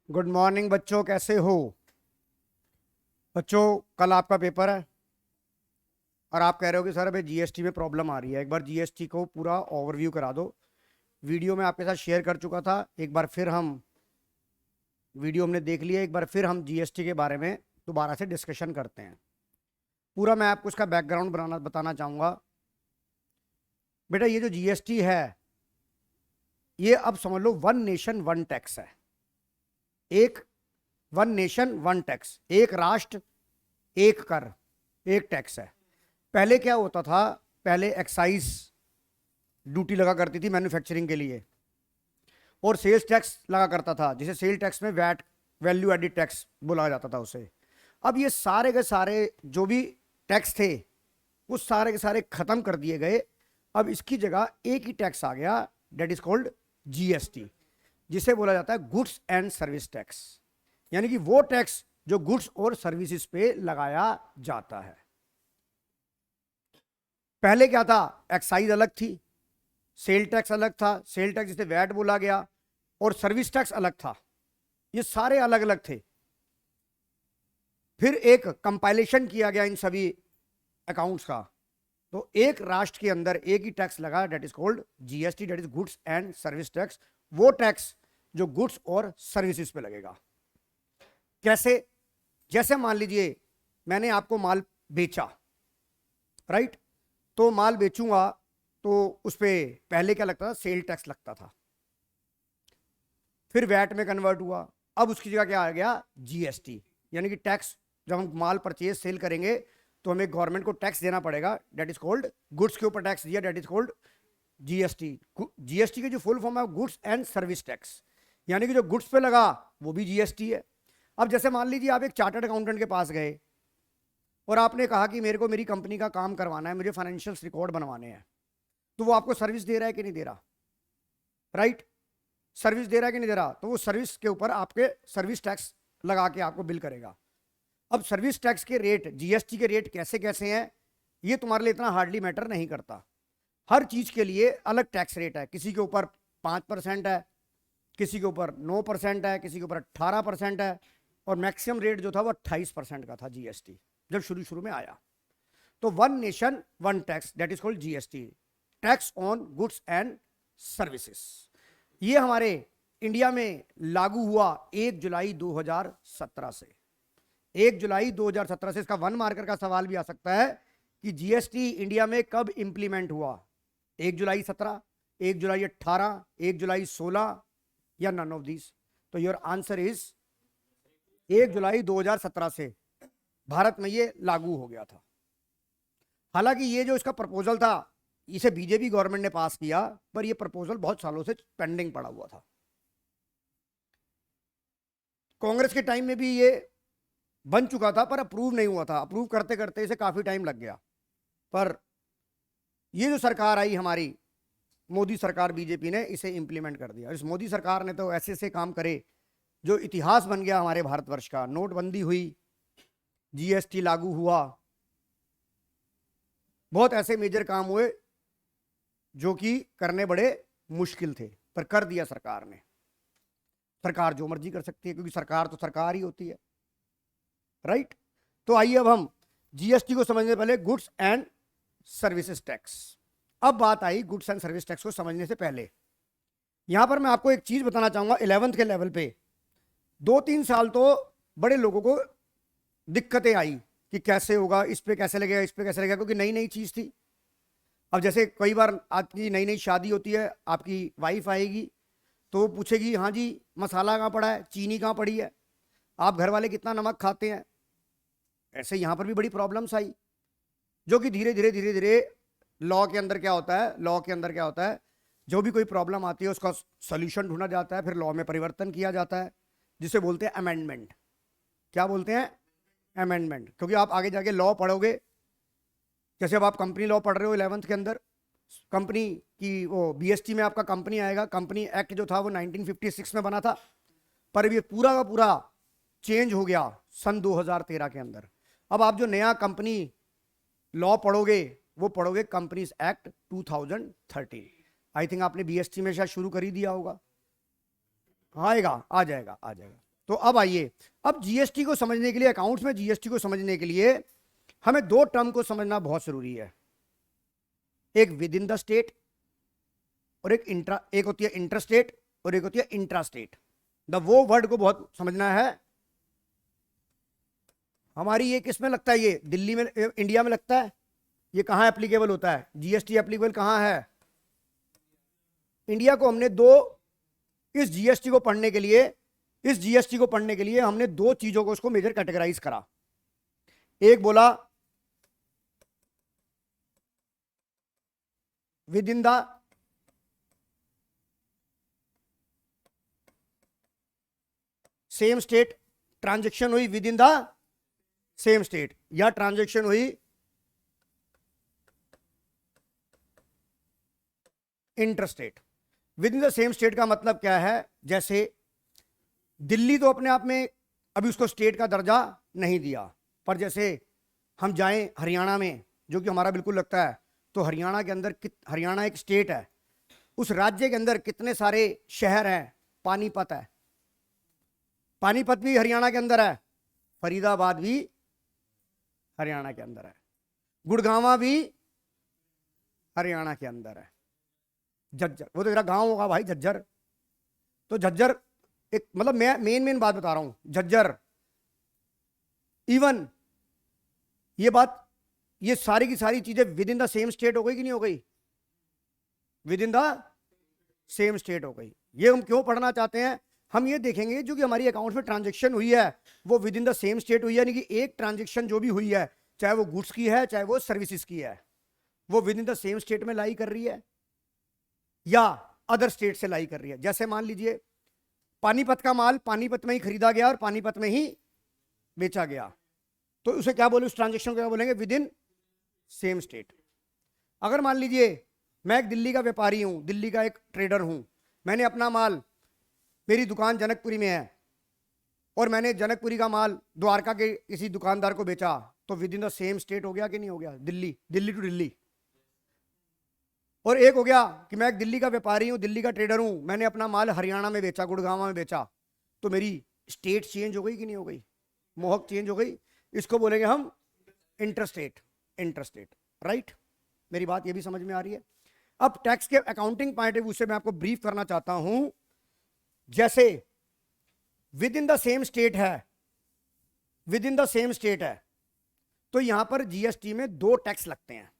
Good morning बच्चों, कैसे हो? बच्चों, कल आपका पेपर है और आप कह रहे हो कि सर अभी जीएसटी में प्रॉब्लम आ रही है। एक बार जीएसटी को पूरा ओवरव्यू करा दो। वीडियो में आपके साथ शेयर कर चुका था। एक बार फिर हम वीडियो हमने देख लिया, एक बार फिर हम जीएसटी के बारे में दोबारा से डिस्कशन करते हैं। पूरा मैं आपको इसका बैकग्राउंड बताना चाहूँगा। बेटा, ये जो जीएसटी है, ये अब समझ लो वन नेशन वन टैक्स है। एक वन नेशन वन टैक्स, एक राष्ट्र एक कर, एक टैक्स है। पहले क्या होता था? पहले एक्साइज ड्यूटी लगा करती थी मैन्युफैक्चरिंग के लिए, और सेल्स टैक्स लगा करता था, जिसे सेल टैक्स में वैट, वैल्यू एडिड टैक्स बोला जाता था उसे। अब ये सारे के सारे जो भी टैक्स थे वो सारे के सारे खत्म कर दिए गए। अब इसकी जगह एक ही टैक्स आ गया, डेट इज कॉल्ड जीएसटी, जिसे बोला जाता है गुड्स एंड सर्विस टैक्स। यानी कि वो टैक्स जो गुड्स और सर्विसेज पे लगाया जाता है। पहले क्या था? एक्साइज अलग थी, सेल टैक्स अलग था, सेल टैक्स जिसे वैट बोला गया, और सर्विस टैक्स अलग था। ये सारे अलग अलग थे। फिर एक कंपाइलेशन किया गया इन सभी अकाउंट्स का, तो एक राष्ट्र के अंदर एक ही टैक्स लगा, that is called GST, that is goods and service tax. वो टैक्स जो गुड्स और सर्विसेज पे लगेगा। कैसे? जैसे मान लीजिए मैंने आपको माल बेचा, राइट? तो माल बेचूंगा तो उस पर पहले क्या लगता था? सेल टैक्स लगता था, फिर वैट में कन्वर्ट हुआ। अब उसकी जगह क्या आ गया? जीएसटी। यानी कि टैक्स, जब हम माल परचेज सेल करेंगे तो हमें गवर्नमेंट को टैक्स देना पड़ेगा, डेट इज कॉल्ड गुड्स के ऊपर टैक्स दिया, that is called GST. GST की जो फुल फॉर्म है गुड्स एंड सर्विस टैक्स, यानी कि जो गुड्स पे लगा वो भी जीएसटी है। अब जैसे मान लीजिए आप एक चार्टर्ड अकाउंटेंट के पास गए और आपने कहा कि मेरे को मेरी कंपनी का काम करवाना है, मुझे फाइनेंशियल रिकॉर्ड बनवाने हैं, तो वो आपको सर्विस दे रहा है कि नहीं दे रहा? राइट? सर्विस दे रहा है कि नहीं दे रहा? तो वो सर्विस के ऊपर आपके सर्विस टैक्स लगा के आपको बिल करेगा। अब सर्विस टैक्स के रेट, जीएसटी के रेट कैसे कैसे हैं, ये तुम्हारे लिए इतना हार्डली मैटर नहीं करता। हर चीज के लिए अलग टैक्स रेट है। किसी के ऊपर 5% है, किसी के ऊपर 9% है, किसी के ऊपर 18% है, और मैक्सिमम रेट जो था वो 28% का था जीएसटी जब शुरू शुरू में आया। तो one nation one tax, that is called GST, tax on goods and services. ये हमारे इंडिया में लागू हुआ 1 जुलाई 2017 से। 1 जुलाई 2017 से। इसका वन मार्कर का सवाल भी आ सकता है कि जीएसटी इंडिया में कब इंप्लीमेंट हुआ? 1 जुलाई 17, 1 जुलाई 18, 1 जुलाई 16, या नन ऑफ दिस? तो योर आंसर इज 1 जुलाई 2017 से भारत में ये लागू हो गया था। हालांकि ये जो इसका प्रपोजल था, इसे बीजेपी गवर्नमेंट ने पास किया, पर ये प्रपोजल बहुत सालों से पेंडिंग पड़ा हुआ था। कांग्रेस के टाइम में भी ये बन चुका था पर अप्रूव नहीं हुआ था। अप्रूव करते करते इसे काफी टाइम लग गया। पर ये जो सरकार आई हमारी मोदी सरकार, बीजेपी ने इसे इंप्लीमेंट कर दिया। इस मोदी सरकार ने तो ऐसे ऐसे काम करे जो इतिहास बन गया हमारे भारतवर्ष का। नोटबंदी हुई, जीएसटी लागू हुआ, बहुत ऐसे मेजर काम हुए जो कि करने बड़े मुश्किल थे, पर कर दिया सरकार ने। सरकार जो मर्जी कर सकती है, क्योंकि सरकार तो सरकार ही होती है, राइट? तो आइए अब हम जीएसटी को समझने पहले गुड्स एंड सर्विसेज टैक्स। अब बात आई गुड्स एंड सर्विस टैक्स को समझने से पहले यहां पर मैं आपको एक चीज बताना चाहूंगा। 11th के लेवल पे 2-3 साल तो बड़े लोगों को दिक्कतें आई कि कैसे होगा, इस पे कैसे लगेगा, इस पे कैसे लगेगा, क्योंकि नई नई चीज थी। अब जैसे कई बार आपकी नई नई शादी होती है, आपकी वाइफ आएगी तो पूछेगी, हाँ जी मसाला कहाँ पड़ा है, चीनी कहाँ पड़ी है, आप घर वाले कितना नमक खाते हैं। ऐसे यहां पर भी बड़ी प्रॉब्लम्स आई, जो कि धीरे धीरे धीरे धीरे लॉ के अंदर क्या होता है, लॉ के अंदर क्या होता है, जो भी कोई प्रॉब्लम आती है उसका सोल्यूशन ढूंढा जाता है, फिर लॉ में परिवर्तन किया जाता है, जिसे बोलते हैं अमेंडमेंट। क्या बोलते हैं? अमेंडमेंट। क्योंकि आप आगे जाके लॉ पढ़ोगे, जैसे अब आप कंपनी लॉ पढ़ रहे हो 11th के अंदर, कंपनी की वो बीएसटी में आपका कंपनी आएगा। कंपनी एक्ट जो था वो 1956 में बना था, पर ये पूरा का पूरा चेंज हो गया सन 2013 के अंदर। अब आप जो नया कंपनी लॉ पढ़ोगे वो पढ़ोगे कंपनीज एक्ट 2013। आई थिंक आपने बीएसटी में शायद शुरू कर ही दिया होगा। आएगा, आ जाएगा, आ जाएगा। तो अब आइए, अब जीएसटी को समझने के लिए, अकाउंट्स में जीएसटी को समझने के लिए हमें दो टर्म को समझना बहुत जरूरी है, एक विद इन द स्टेट और एक होती है इंटर स्टेट और एक होती है इंट्रा स्टेट। वो वर्ड को बहुत समझना है। हमारी ये किस में लगता है, ये दिल्ली में, इंडिया में लगता है। ये कहां एप्लीकेबल होता है, जीएसटी एप्लीकेबल कहां है, इंडिया को। हमने दो, इस जीएसटी को पढ़ने के लिए, हमने दो चीजों को उसको मेजर कैटेगराइज करा। एक बोला within the same state, transaction हुई within the same state, या ट्रांजैक्शन हुई interstate. Within the same state का मतलब क्या है, जैसे दिल्ली तो अपने आप में अभी उसको स्टेट का दर्जा नहीं दिया, पर जैसे हम जाएं हरियाणा में, जो कि हमारा बिल्कुल लगता है, तो हरियाणा के अंदर, हरियाणा एक स्टेट है, उस राज्य के अंदर कितने सारे शहर हैं। पानीपत है, पानीपत भी हरियाणा के अंदर है, फरीदाबाद भी हरियाणा के अंदर है, गुड़गांवा भी हरियाणा के अंदर है, झज्जर, वो तो तेरा गांव होगा भाई झज्जर। तो झज्जर एक, मतलब मैं मेन बात बता रहा हूं, झज्जर, इवन ये बात, ये सारी की सारी चीजें with in the same state हो गई कि नहीं हो गई, with in the same state हो गई। ये हम क्यों पढ़ना चाहते हैं, हम ये देखेंगे जो कि हमारी अकाउंट में ट्रांजैक्शन हुई है वो with in the same state हुई है, यानी कि एक ट्रांजैक्शन जो भी हुई है, चाहे वो गुड्स की है चाहे वो सर्विसेज की है, वो with in the same state में लाई कर रही है या अदर स्टेट से लाई कर रही है। जैसे मान लीजिए पानीपत का माल पानीपत में ही खरीदा गया और पानीपत में ही बेचा गया, तो उसे क्या बोले, उस ट्रांजैक्शन को क्या बोलेंगे, विद इन सेम स्टेट। अगर मान लीजिए मैं एक दिल्ली का व्यापारी हूं, दिल्ली का एक ट्रेडर हूं, मैंने अपना माल, मेरी दुकान जनकपुरी में है और मैंने जनकपुरी का माल द्वारका के किसी दुकानदार को बेचा, तो with in the same state हो गया कि नहीं हो गया, दिल्ली, दिल्ली टू दिल्ली। और एक हो गया कि मैं एक दिल्ली का व्यापारी हूं, दिल्ली का ट्रेडर हूं, मैंने अपना माल हरियाणा में बेचा, गुड़गांव में बेचा, तो मेरी स्टेट चेंज हो गई कि नहीं हो गई, मोहक चेंज हो गई। इसको बोलेंगे हम इंटरस्टेट, इंटरस्टेट, राइट। मेरी बात ये भी समझ में आ रही है। अब टैक्स के अकाउंटिंग पॉइंट ऑफ व्यू से मैं आपको ब्रीफ करना चाहता हूं। जैसे within the same state है, within the same state है, तो यहां पर जीएसटी में दो टैक्स लगते हैं,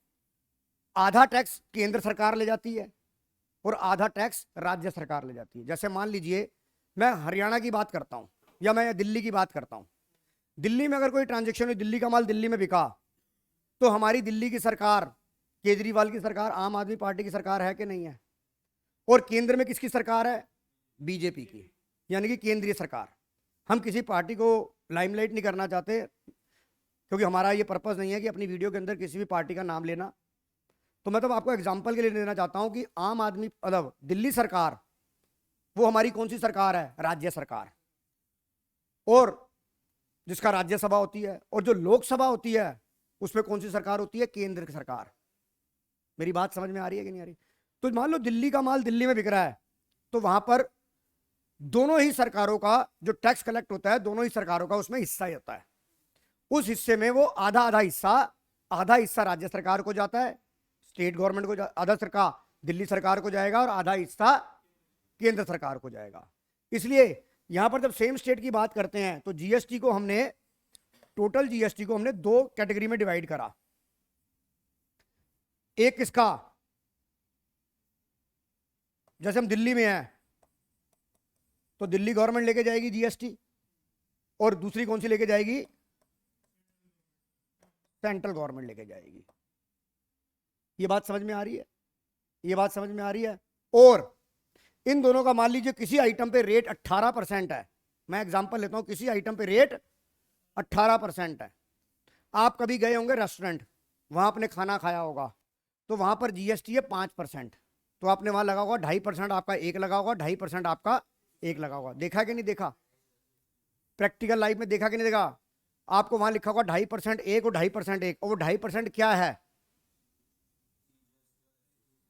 आधा टैक्स केंद्र सरकार ले जाती है और आधा टैक्स राज्य सरकार ले जाती है। जैसे मान लीजिए मैं हरियाणा की बात करता हूं या मैं दिल्ली की बात करता हूं, दिल्ली में अगर कोई ट्रांजैक्शन हुई, दिल्ली का माल दिल्ली में बिका, तो हमारी दिल्ली की सरकार, केजरीवाल की सरकार, आम आदमी पार्टी की सरकार है कि नहीं है, और केंद्र में किसकी सरकार है, बीजेपी की, यानी कि केंद्रीय सरकार। हम किसी पार्टी को लाइमलाइट नहीं करना चाहते, क्योंकि हमारा ये पर्पस नहीं है कि अपनी वीडियो के अंदर किसी भी पार्टी का नाम लेना। तो मैं तो आपको एग्जांपल के लिए देना चाहता हूं कि आम आदमी, मतलब दिल्ली सरकार, वो हमारी कौन सी सरकार है, राज्य सरकार, और जिसका राज्यसभा होती है, और जो लोकसभा होती है उसमें कौन सी सरकार होती है, केंद्र की सरकार। मेरी बात समझ में आ रही है कि नहीं आ रही। तो मान लो दिल्ली का माल दिल्ली में बिक रहा है, तो वहां पर दोनों ही सरकारों का जो टैक्स कलेक्ट होता है, दोनों ही सरकारों का उसमें हिस्सा ही होता है। उस हिस्से में वो आधा आधा हिस्सा राज्य सरकार को जाता है, स्टेट गवर्नमेंट को, आधा सरकार दिल्ली सरकार को जाएगा और आधा हिस्सा केंद्र सरकार को जाएगा। इसलिए यहां पर जब सेम स्टेट की बात करते हैं तो जीएसटी को हमने, टोटल जीएसटी को हमने दो कैटेगरी में डिवाइड करा। एक किसका, जैसे हम दिल्ली में हैं तो दिल्ली गवर्नमेंट लेके जाएगी जीएसटी, और दूसरी कौन सी लेके जाएगी, सेंट्रल गवर्नमेंट लेके जाएगी। ये बात समझ में आ रही है, ये बात समझ में आ रही है। और इन दोनों का मान लीजिए किसी आइटम पे रेट 18% है, मैं एग्जांपल लेता हूं, किसी आइटम पे रेट 18% है। आप कभी गए होंगे रेस्टोरेंट, वहां आपने खाना खाया होगा, तो वहां पर जीएसटी है 5%, तो आपने वहां लगा होगा 2.5% आपका एक लगा होगा, 2.5% आपका एक लगा होगा। देखा कि नहीं देखा, प्रैक्टिकल लाइफ में देखा कि नहीं देखा। आपको वहां लिखा होगा 2.5% एक और 2.5% एक, और वो 2.5% क्या है,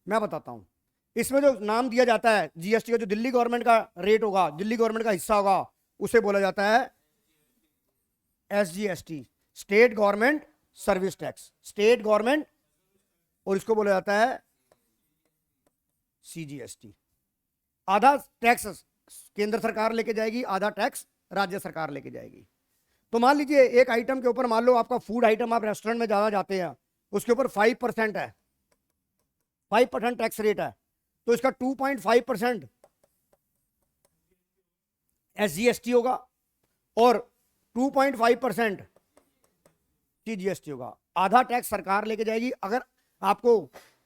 मैं बताता हूं। इसमें जो नाम दिया जाता है जीएसटी का, जो दिल्ली गवर्नमेंट का रेट होगा, दिल्ली गवर्नमेंट का हिस्सा होगा, उसे बोला जाता है SGST, state government service tax, state government, और इसको बोला जाता है CGST। आधा टैक्स केंद्र सरकार लेके जाएगी, आधा टैक्स राज्य सरकार लेके जाएगी। तो मान लीजिए एक आइटम के ऊपर, मान लो आपका फूड आइटम, आप रेस्टोरेंट में ज्यादा जाते हैं, उसके ऊपर 5% है, 5% टैक्स रेट है, तो इसका 2.5% SGST होगा और 2.5% CGST होगा। आधा टैक्स सरकार लेके जाएगी। अगर आपको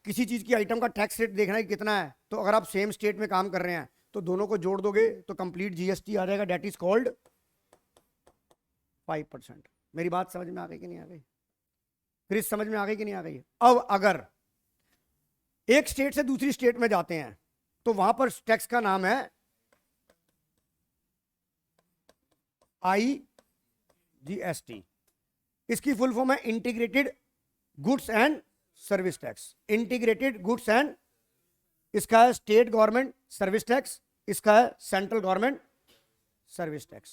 किसी चीज की आइटम का टैक्स रेट देखना है कितना है, तो अगर आप सेम स्टेट में काम कर रहे हैं तो दोनों को जोड़ दोगे तो कंप्लीट GST आ जाएगा, डेट इज कॉल्ड 5%। मेरी बात समझ में आ गई कि नहीं आ गई? क्रिस समझ में आ गई कि नहीं आ गई? अब अगर एक स्टेट से दूसरी स्टेट में जाते हैं तो वहां पर टैक्स का नाम है IGST। इसकी फुल फॉर्म है integrated goods and service tax. Integrated goods and, इसका है स्टेट गवर्नमेंट सर्विस टैक्स, इसका है central government service tax.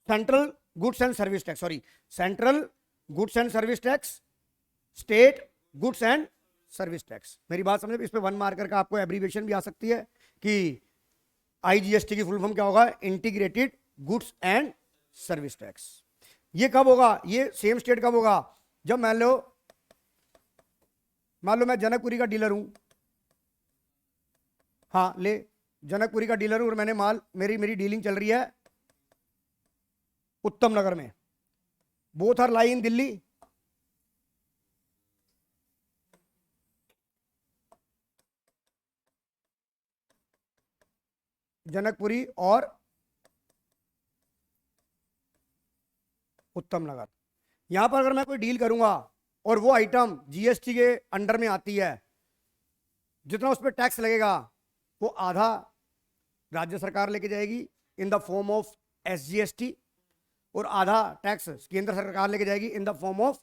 Central goods and service tax, sorry, central goods and service tax, state goods and service tax. मेरी बात समझे? इस पे 1 marker का आपको एब्रीविएशन भी आ सकती है कि IGST की फुल फॉर्म क्या होगा? Integrated goods and service tax. ये कब होगा? ये सेम स्टेट कब होगा? जब मान लो मैं जनकपुरी का डीलर हूं, हाँ ले, जनकपुरी का डीलर हूं और मैंने माल, मेरी डीलिंग चल रही है उत्तम नगर में। बोथ आर लाई इन दिल्ली। जनकपुरी और उत्तम नगर। यहां पर अगर मैं कोई डील करूंगा और वो आइटम GST के अंडर में आती है, जितना उस पर टैक्स लगेगा वो आधा राज्य सरकार लेके जाएगी in the form of SGST, और आधा टैक्स केंद्र सरकार लेके जाएगी in the form of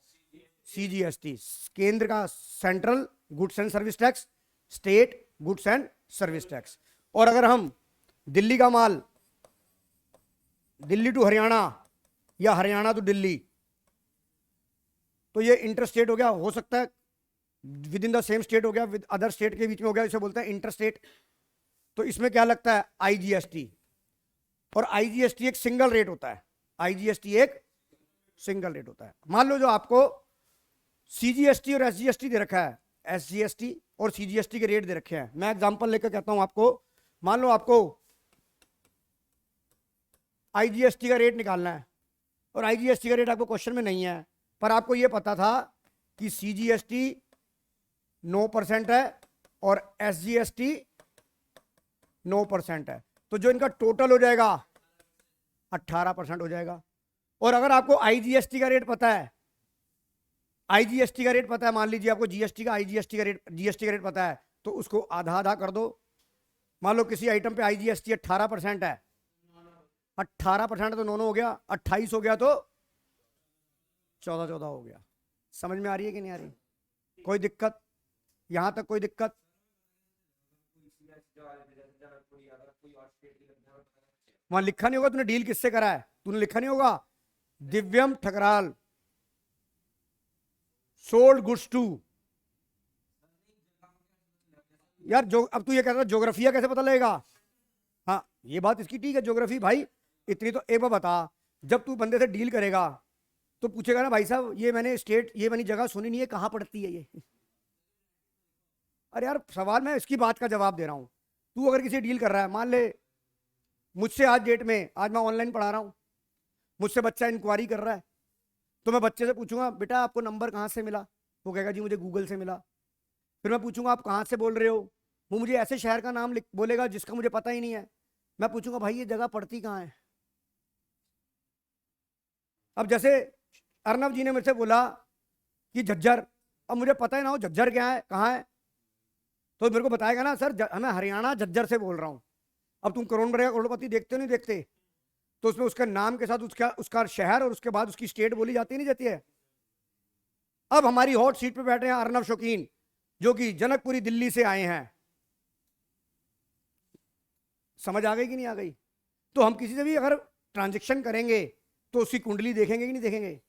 CGST। केंद्र का central goods and service tax, state goods and service tax. और अगर हम दिल्ली का माल, दिल्ली टू हरियाणा या हरियाणा टू दिल्ली, तो ये इंटर स्टेट हो गया, हो सकता है within the same state हो गया, विद अदर स्टेट के बीच में हो गया, इसे बोलते हैं इंटर स्टेट। तो इसमें क्या लगता है? IGST। और IGST एक सिंगल रेट होता है, IGST एक सिंगल रेट होता है। मान लो जो आपको CGST और SGST दे रखा है, SGST और CGST के रेट दे रखे हैं। मैं एग्जांपल लेकर कहता हूं आपको, मान लो आपको IGST का रेट निकालना है और IGST का रेट आपको क्वेश्चन में नहीं है, पर आपको यह पता था कि CGST 9% है और SGST 9% है, तो जो इनका टोटल हो जाएगा 18% हो जाएगा। और अगर आपको IGST का रेट पता है, IGST का रेट पता है, मान लीजिए आपको GST का GST का रेट पता है, तो उसको आधा आधा कर दो। मान लो किसी आइटम पे IGST 18% है, 18% तो 9 हो गया, 28 हो गया तो 14 हो गया। समझ में आ रही है कि नहीं आ रही? कोई दिक्कत? यहां तक कोई दिक्कत? वहां लिखा नहीं होगा तूने डील किससे करा है, तूने लिखा नहीं होगा दिव्यम ठकराल सोल्ड गुड्स टू। यार जो अब तू ये कह रहा है ज्योग्राफिया कैसे पता लगेगा? हाँ ये बात इसकी ठीक है, ज्योग्राफी भाई इतनी तो एक बार बता, जब तू बंदे से डील करेगा तो पूछेगा ना भाई साहब ये मैंने स्टेट, ये मैंने जगह सुनी नहीं है, कहां पड़ती है ये? अरे यार सवाल, मैं इसकी बात का जवाब दे रहा हूं। तू अगर किसी डील कर रहा है, मान ले मुझसे आज डेट में, आज मैं ऑनलाइन पढ़ा रहा हूं, मुझसे बच्चा इंक्वायरी कर रहा है, तो मैं बच्चे से पूछूंगा बेटा आपको नंबर कहाँ से मिला? वो कहेगा जी मुझे गूगल से मिला। फिर मैं पूछूंगा आप कहाँ से बोल रहे हो? वो मुझे ऐसे शहर का नाम बोलेगा जिसका मुझे पता ही नहीं है। मैं पूछूंगा भाई ये जगह पड़ती कहाँ है? अब जैसे अर्नब जी ने मुझसे बोला कि झज्जर, अब मुझे पता ही ना हो झज्जर क्या है, कहाँ है, तो मेरे को बताएगा ना सर मैं हरियाणा झज्जर से बोल रहा हूँ। अब तुम करोड़पति देखते हो नहीं देखते? तो उसमें उसका नाम के साथ उसका शहर और उसके बाद उसकी स्टेट बोली जाती नहीं जाती है। अब हमारी हॉट सीट पे बैठे हैं अर्नब शौकीन, जो कि जनकपुरी दिल्ली से आए हैं। समझ आ गई कि नहीं आ गई? तो हम किसी से भी अगर ट्रांजेक्शन करेंगे तो उसकी कुंडली देखेंगे कि नहीं देखेंगे?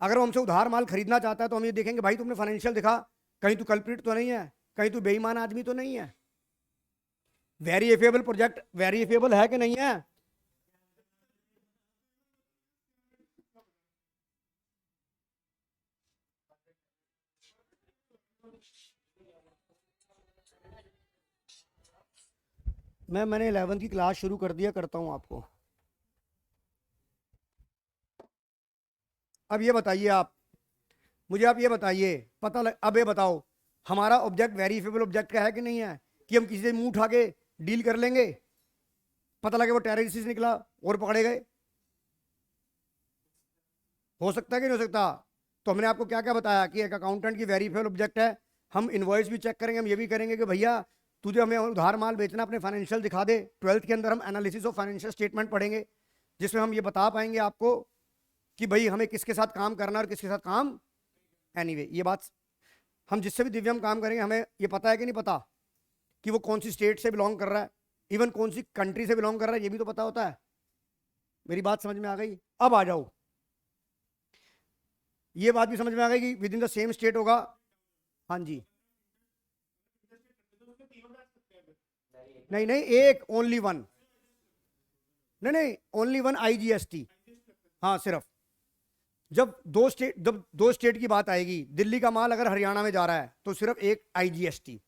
अगर वो हमसे उधार माल खरीदना चाहता है तो हम ये देखेंगे भाई तुमने फाइनेंशियल दिखा, कहीं तू कल्प्रिट तो नहीं है, कहीं तू बेईमान आदमी तो नहीं है। वेरीफेबल प्रोजेक्ट वेरीफेबल है कि नहीं है? मैंने 11th की क्लास शुरू कर दिया, करता हूं आपको। अब ये बताइए आप मुझे, आप ये बताइए, अब ये बताओ हमारा ऑब्जेक्ट वेरीफेबल ऑब्जेक्ट का है कि नहीं है, कि हम किसी से मुंह उठा के डील कर लेंगे, पता लगे वो टेररिस्ट निकला और पकड़े गए? हो सकता है कि नहीं हो सकता? तो हमने आपको क्या क्या बताया कि एक अकाउंटेंट की वेरीफेबल ऑब्जेक्ट है, हम इनवॉइस भी चेक करेंगे, हम ये भी करेंगे कि भैया तुझे हमें उधार माल बेचना, अपने फाइनेंशियल दिखा दे। 12th के अंदर हम एनालिसिस ऑफ फाइनेंशियल स्टेटमेंट पढ़ेंगे, जिसमें हम ये बता पाएंगे आपको कि भाई हमें किसके साथ काम करना और किसके साथ काम। एनीवे ये बात हम जिससे भी दिव्यम काम करेंगे हमें ये पता है कि नहीं पता कि वो कौन सी स्टेट से बिलोंग कर रहा है, इवन कौन सी कंट्री से बिलोंग कर रहा है, ये भी तो पता होता है। मेरी बात समझ में आ गई? अब आ जाओ, ये बात भी समझ में आ गई कि with in the same state होगा। हाँ जी, नहीं नहीं, एक ओनली वन, नहीं नहीं, ओनली वन आईजीएसटी। हाँ सिर्फ जब दो स्टेट की बात आएगी, दिल्ली का माल अगर हरियाणा में जा रहा है तो सिर्फ एक आईजीएसटी,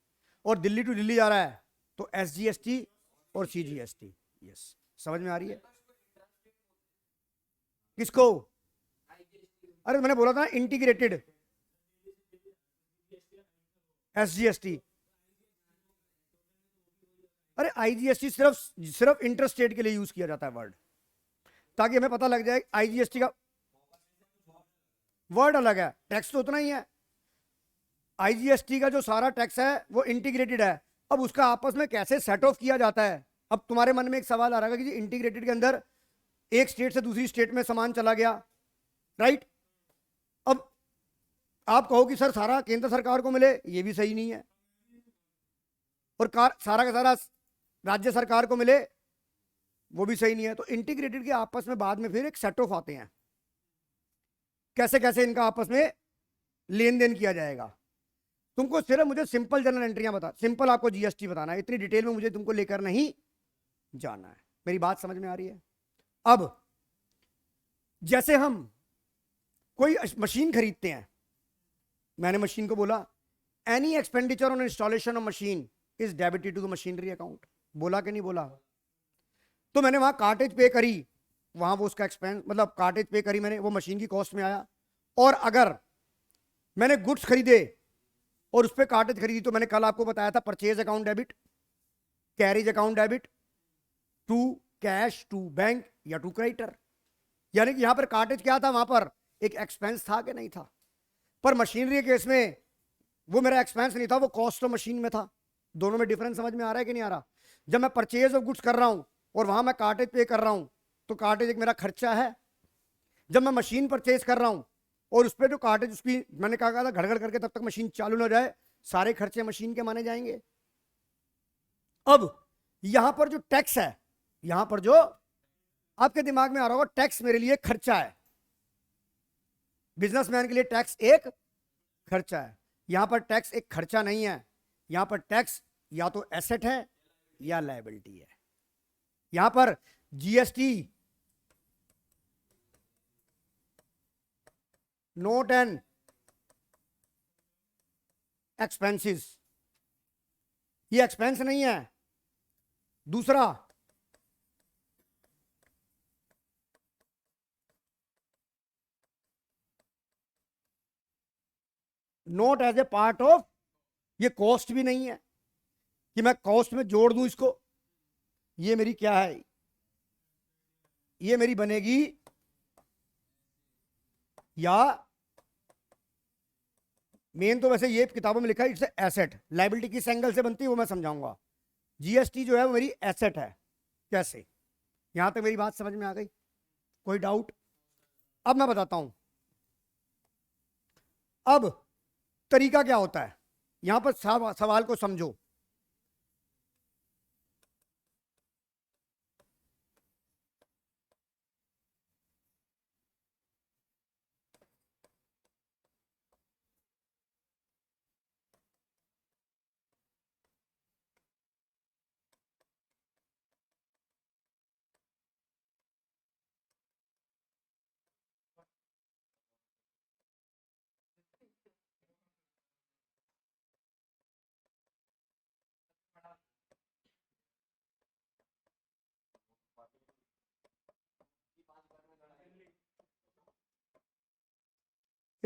और दिल्ली टू दिल्ली जा रहा है तो एसजीएसटी और सीजीएसटी। यस, समझ में आ रही है? किसको? अरे मैंने बोला था इंटीग्रेटेड एसजीएसटी। अरे आईजीएसटी सिर्फ सिर्फ इंटर स्टेट के लिए यूज किया जाता है वर्ड, ताकि हमें पता लग जाए आईजीएसटी का वर्ड अलग है, टैक्स तो उतना ही है। आईजीएसटी का जो सारा टैक्स है वो इंटीग्रेटेड है। अब उसका आपस में कैसे सेट ऑफ किया जाता है? अब तुम्हारे मन में एक सवाल आ रहा है कि इंटीग्रेटेड के अंदर एक स्टेट से दूसरी स्टेट में सामान चला गया, राइट? अब आप कहो कि सर सारा केंद्र सरकार को मिले, ये भी सही नहीं है, और सारा का सारा राज्य सरकार को मिले, वो भी सही नहीं है। तो इंटीग्रेटेड के आपस में बाद में फिर एक सेट ऑफ आते हैं, कैसे कैसे इनका आपस में लेन देन किया जाएगा। तुमको सिर्फ मुझे सिंपल जनरल एंट्रियां बता, सिंपल आपको जीएसटी बताना है, इतनी डिटेल में मुझे तुमको लेकर नहीं जाना है। मेरी बात समझ में आ रही है? अब जैसे हम कोई मशीन खरीदते हैं, मैंने मशीन को बोला any expenditure on installation of machine is debited to the machinery account, बोला कि नहीं बोला? तो मैंने वहां कार्टेज पे करी, वहां वो उसका एक्सपेंस मतलब कार्टेज पे करी मैंने, वो मशीन की कॉस्ट में आया। और अगर मैंने गुड्स खरीदे और उस पर कार्टेज खरीदी, तो मैंने कल आपको बताया था purchase account debit, carriage account debit, to cash, to bank या टू क्रेडिटर। यानी कि यहां पर कार्टेज क्या था, वहां पर एक एक्सपेंस था कि नहीं था? पर मशीनरी के केस में वो मेरा एक्सपेंस नहीं था, वो कॉस्ट ऑफ मशीन में था। दोनों में डिफरेंस समझ में आ रहा है कि नहीं आ रहा? जब मैं परचेज ऑफ गुड्स कर रहा हूं और वहां मैं कार्टेज पे कर रहा हूं, तो कार्टेज एक मेरा खर्चा है। जब मैं मशीन परचेज कर रहा हूं और उस पर जो कार्टेज, उसकी मैंने कहा था घड़घड़ करके तब तक मशीन चालू ना हो जाए, सारे खर्चे मशीन के माने जाएंगे। अब यहां पर जो टैक्स है, यहां पर जो आपके दिमाग में आ रहा होगा, टैक्स मेरे लिए खर्चा है, बिजनेसमैन के लिए टैक्स एक खर्चा है। यहां पर टैक्स एक खर्चा नहीं है, यहां पर टैक्स या तो एसेट है या लायबिलिटी है। यहां पर जीएसटी नोट एंड एक्सपेंसेस, ये एक्सपेंस नहीं है। दूसरा, not as a part of, ये कॉस्ट भी नहीं है कि मैं कॉस्ट में जोड़ दूं इसको। ये मेरी क्या है, ये मेरी बनेगी या मेन तो वैसे ये किताबों में लिखा है इट्स एसेट, लायबिलिटी किस एंगल से बनती है वो मैं समझाऊंगा। जीएसटी जो है वो मेरी एसेट है। कैसे? यहां तक मेरी बात समझ में आ गई? कोई डाउट? अब मैं बताता हूं। अब तरीका क्या होता है, यहां पर सवाल को समझो।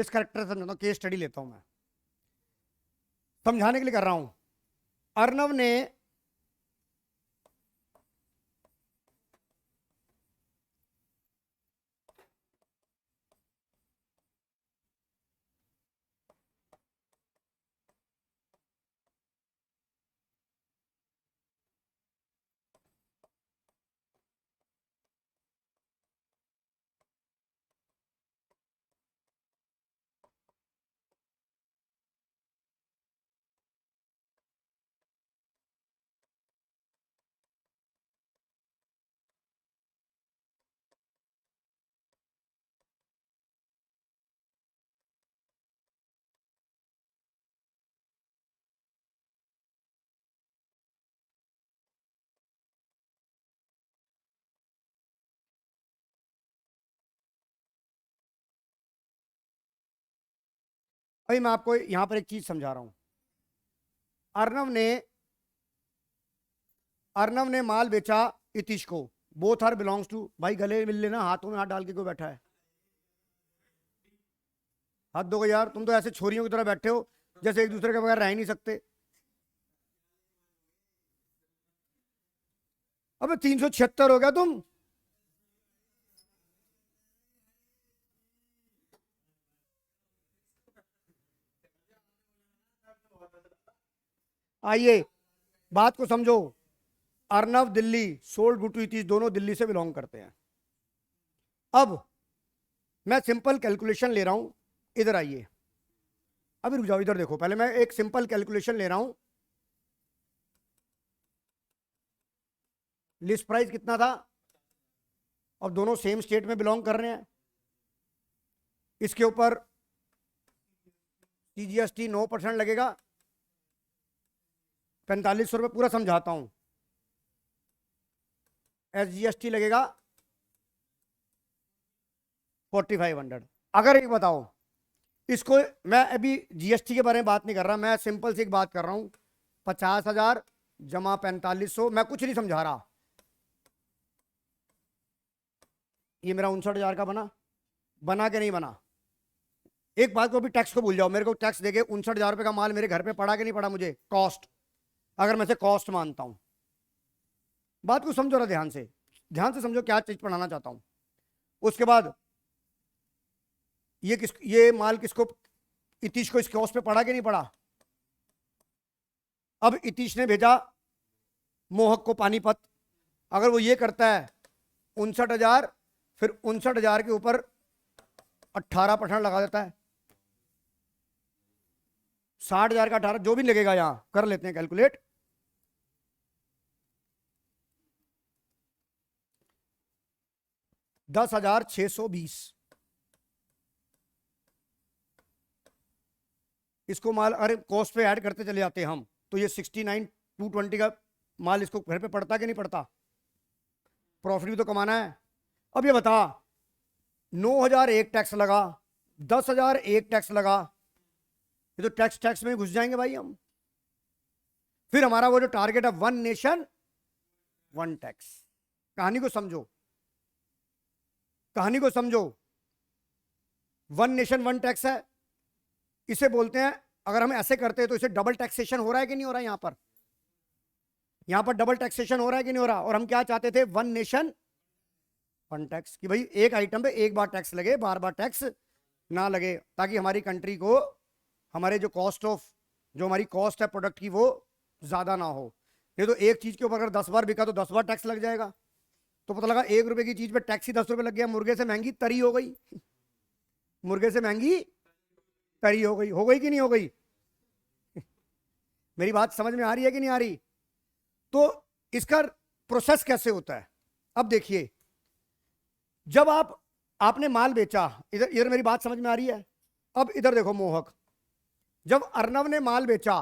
इस करेक्टर से समझाता हूँ, केस स्टडी लेता हूं मैं, समझाने के लिए कर रहा हूं। अर्नव ने अभी मैं आपको यहां पर एक चीज समझा रहा हूं। अर्नव ने अर्नव ने माल बेचा इतिश को, बोथ आर बिलोंग्स टू, भाई गले मिल लेना, हाथों में हाथ डाल के क्यों बैठा है, हाथ दो यार, तुम तो ऐसे छोरियों की तरह बैठे हो जैसे एक दूसरे के बगैर रह ही नहीं सकते। अबे 376 हो गया तुम। आइए बात को समझो। Arnav Delhi, sold good to Itish, दोनों दिल्ली से बिलोंग करते हैं। अब मैं सिंपल कैलकुलेशन ले रहा हूं, इधर आइए, अभी रुक जाओ, इधर देखो, पहले मैं एक सिंपल कैलकुलेशन ले रहा हूं। लिस्ट प्राइस कितना था, और दोनों सेम स्टेट में बिलोंग कर रहे हैं। इसके ऊपर सीजीएसटी 9% लगेगा, 4500 रुपये, पूरा समझाता हूं। एसजीएसटी लगेगा 4500। अगर एक बताओ, इसको मैं अभी जीएसटी के बारे में बात नहीं कर रहा, मैं सिंपल सी एक बात कर रहा हूं, 50,000 जमा 4500, मैं कुछ नहीं समझा रहा। ये मेरा 59,000 का बना के नहीं बना। एक बात को भी, टैक्स को भूल जाओ, मेरे को टैक्स देके 59,000 रुपये का माल मेरे घर पे पड़ा कि नहीं पड़ा, मुझे कॉस्ट, अगर मैं से कॉस्ट मानता हूं। बात को समझो ना, ध्यान से समझो क्या चीज पढ़ाना चाहता हूं। उसके बाद ये माल किसको, इतिश को इस कॉस्ट पे पड़ा कि नहीं पड़ा। अब इतिश ने भेजा मोहक को पानीपत, अगर वो ये करता है 59,000, फिर 59,000 के ऊपर 18% लगा देता है, 60,000 का 18, जो भी लगेगा, यहां कर लेते हैं कैलकुलेट। $10,620। इसको माल अरे कॉस्ट पे ऐड करते चले जाते हैं हम, तो ये 69,220 का माल इसको घर पे पड़ता कि नहीं पड़ता, प्रॉफिट भी तो कमाना है। अब ये बता, 9,000 एक टैक्स लगा, 10,000 एक टैक्स लगा, ये तो टैक्स टैक्स में घुस जाएंगे भाई हम। फिर हमारा वो जो टारगेट है, वन नेशन वन टैक्स। कहानी को समझो, कहानी को समझो। वन नेशन वन टैक्स है, इसे बोलते हैं, अगर हम ऐसे करते हैं तो इसे डबल टैक्सेशन हो रहा है कि नहीं हो रहा है, यहां पर डबल टैक्सेशन हो रहा है कि नहीं हो रहा। और हम क्या चाहते थे, वन नेशन वन टैक्स, कि भाई एक आइटम पे एक बार टैक्स लगे, बार बार टैक्स ना लगे, ताकि हमारी कंट्री को, हमारे जो हमारी कॉस्ट है प्रोडक्ट की, वो ज्यादा ना हो। नहीं तो एक चीज के ऊपर अगर 10 बार बिका तो 10 बार टैक्स लग जाएगा। तो पता लगा 1 रुपए की चीज पे टैक्स ही 10 रुपए लग गया, मुर्गे से महंगी तरी हो गई, मुर्गे से महंगी तरी हो गई कि नहीं हो गई। मेरी बात समझ में आ रही है कि नहीं आ रही। तो इसका प्रोसेस कैसे होता है, अब देखिए, जब आपने माल बेचा, इधर इधर मेरी बात समझ में आ रही है। अब इधर देखो, मोहक, जब अर्नव ने माल बेचा,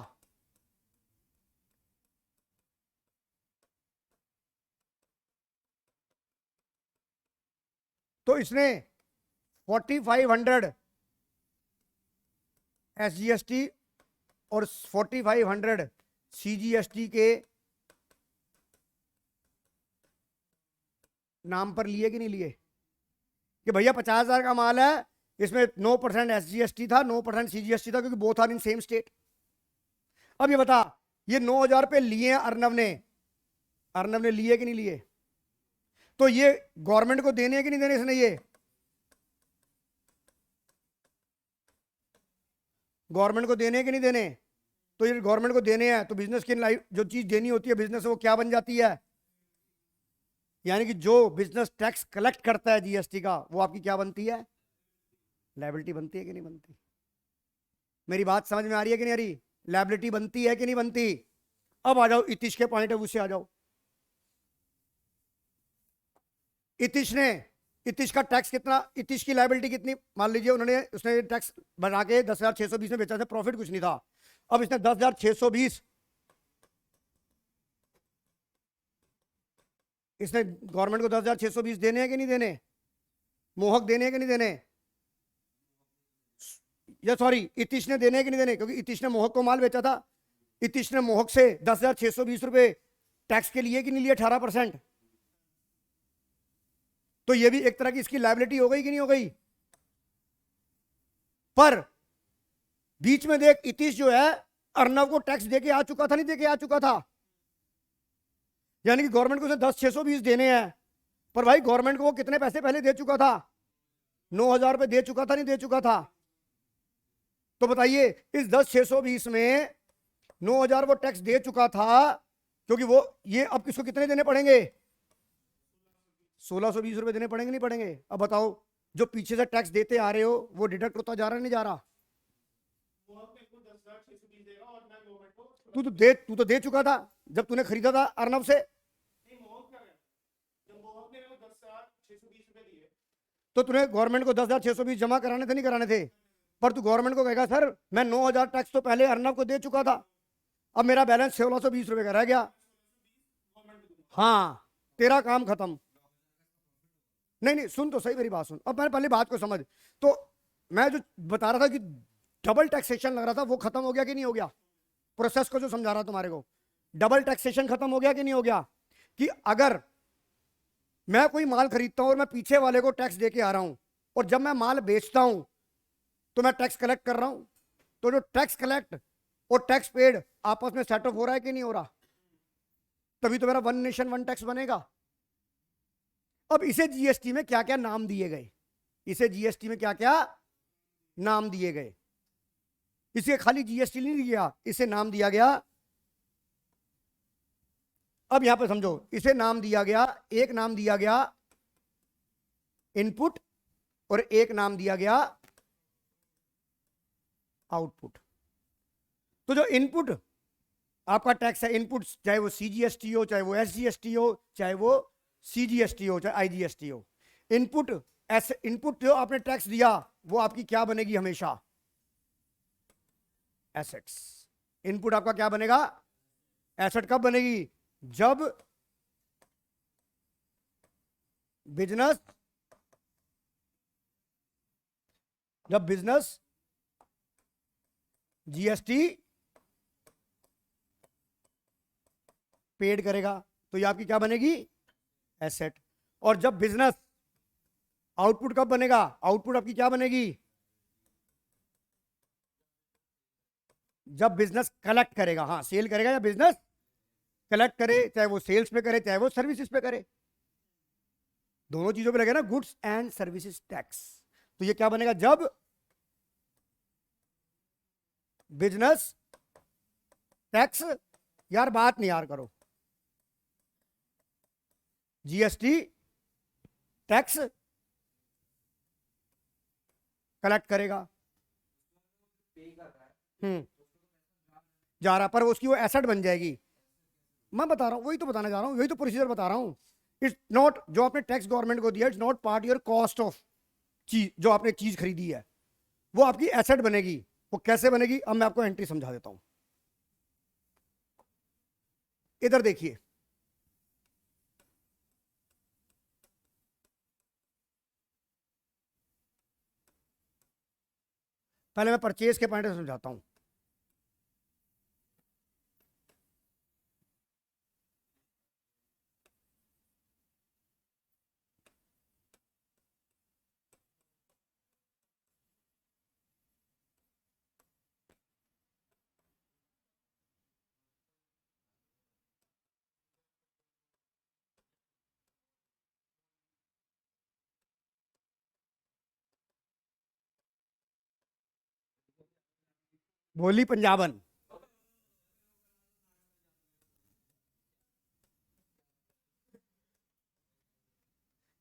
तो इसने 4500 एसजीएसटी और 4500 सीजीएसटी के नाम पर लिए कि नहीं लिए, कि भैया 50,000 का माल है, इसमें 9% SGST था, 9% CGST था, क्योंकि both are in same state. अब ये बता, ये 9,000 रुपए लिए अर्नव ने लिए कि नहीं लिए? तो ये गवर्नमेंट को देने हैं कि नहीं देने इसने? ये गवर्नमेंट को देने हैं कि नहीं देने? तो ये गवर्नमेंट को देने हैं, तो बिजनेस की लाइफ जो चीज देनी होती है बिजनेस, वो क्या बन जाती है? यानी कि जो बिजनेस टैक्स कलेक्ट करता है जीएसटी का, वो आपकी क्या बनती है? लायबिलिटी बनती है कि नहीं बनती? मेरी बात समझ में आ रही है कि नहीं आ रही? लायबिलिटी बनती है कि नहीं बनती? अब आ जाओ इतिश के पॉइंट ऑफ व्यू से आ जाओ। इतिश का टैक्स कितना, इतिश की लायबिलिटी कितनी? मान लीजिए उसने टैक्स बना के 10,620 में बेचा था, प्रॉफिट कुछ नहीं था। अब इसने 10,620 इसने गवर्नमेंट को 10,620 देने हैं कि नहीं देने? मोहक देने हैं कि नहीं देने? या सॉरी, इतिश ने देने हैं कि नहीं देने? क्योंकि इतिश ने मोहक को माल बेचा था। इतिश ने मोहक से 10,620 रुपए टैक्स के लिए कि नहीं लिए? 18%। तो ये भी एक तरह की इसकी लायबिलिटी हो गई कि नहीं हो गई? पर बीच में देख, इतिश जो है अर्नव को टैक्स देके आ चुका था, नहीं देके आ चुका था? यानी कि गवर्नमेंट को उसे 10,620 देने हैं, पर भाई गवर्नमेंट को वो कितने पैसे पहले दे चुका था? 9,000 रुपए दे चुका था, नहीं दे चुका था? तो बताइए, इस 10,620 में 9,000 वो टैक्स दे चुका था, क्योंकि वो ये अब किसको कितने देने पड़ेंगे? 1,620 रुपए देने पड़ेंगे, नहीं पड़ेंगे? अब बताओ, जो पीछे से टैक्स देते आ रहे हो वो डिडक्ट होता जा रहा है, नहीं जा रहा? तू तो दे चुका था जब तूने खरीदा था अर्नव से। तो तूने गवर्नमेंट को 10,620 जमा कराने थे, नहीं कराने थे? पर तू गवर्नमेंट को कहेगा सर मैं 9,000 टैक्स तो पहले अर्नव को दे चुका था, अब मेरा बैलेंस 1,620 रुपए का रह गया। हाँ, तेरा काम खत्म। नहीं नहीं, सुन तो सही मेरी बात सुन, अब मैंने पहले बात को समझ। तो मैं जो बता रहा था कि डबल टैक्सेशन लग रहा था, वो खत्म हो गया कि नहीं हो गया? प्रोसेस को जो समझा रहा तुम्हारे को, डबल टैक्सेशन खत्म हो गया कि नहीं हो गया? कि अगर मैं कोई माल खरीदता हूं और मैं पीछे वाले को टैक्स देके आ रहा हूं, और जब मैं माल बेचता हूं तो मैं टैक्स कलेक्ट कर रहा हूं, तो जो टैक्स कलेक्ट और टैक्स पेड आपस में सेट ऑफ हो रहा है कि नहीं हो रहा? तभी तो मेरा वन नेशन वन टैक्स बनेगा। अब इसे जीएसटी में क्या क्या नाम दिए गए, इसे जीएसटी में क्या क्या नाम दिए गए? इसे खाली जीएसटी नहीं दिया, इसे नाम दिया गया, अब यहां पर समझो, इसे नाम दिया गया, एक नाम दिया गया इनपुट और एक नाम दिया गया आउटपुट। तो जो इनपुट आपका टैक्स है, इनपुट चाहे वो सीजीएसटी हो, चाहे वो एसजीएसटी हो, चाहे वो सीजीएसटी हो, चाहे आईजीएसटी हो, इनपुट इनपुट जो आपने टैक्स दिया वो आपकी क्या बनेगी? हमेशा एसेट्स। इनपुट आपका क्या बनेगा? एसेट। कब बनेगी? जब बिजनेस जीएसटी पेड करेगा, तो ये आपकी क्या बनेगी? एसेट। और जब बिजनेस आउटपुट कब बनेगा? आउटपुट आपकी क्या बनेगी? जब बिजनेस कलेक्ट करेगा। हाँ, सेल करेगा या बिजनेस कलेक्ट करे, चाहे वो सेल्स पे करे चाहे वो सर्विसेज पे करे, दोनों चीजों पे लगे ना, गुड्स एंड सर्विसेज टैक्स। तो ये क्या बनेगा? जब बिजनेस टैक्स, यार बात नहीं यार करो, जीएसटी टैक्स कलेक्ट करेगा, जा रहा, पर उसकी वो एसेट बन जाएगी। मैं बता रहा हूं, वही तो बताने जा रहा हूं, वही तो प्रोसीजर बता रहा हूं। इट्स नॉट, जो आपने टैक्स गवर्नमेंट को दिया, it's not part your cost of चीज, जो आपने चीज खरीदी है वो आपकी एसेट बनेगी। वो कैसे बनेगी? अब मैं आपको एंट्री समझा देता हूं। इधर देखिए, पहले मैं परचेज के पॉइंट से समझाता हूं। भोली पंजाबन,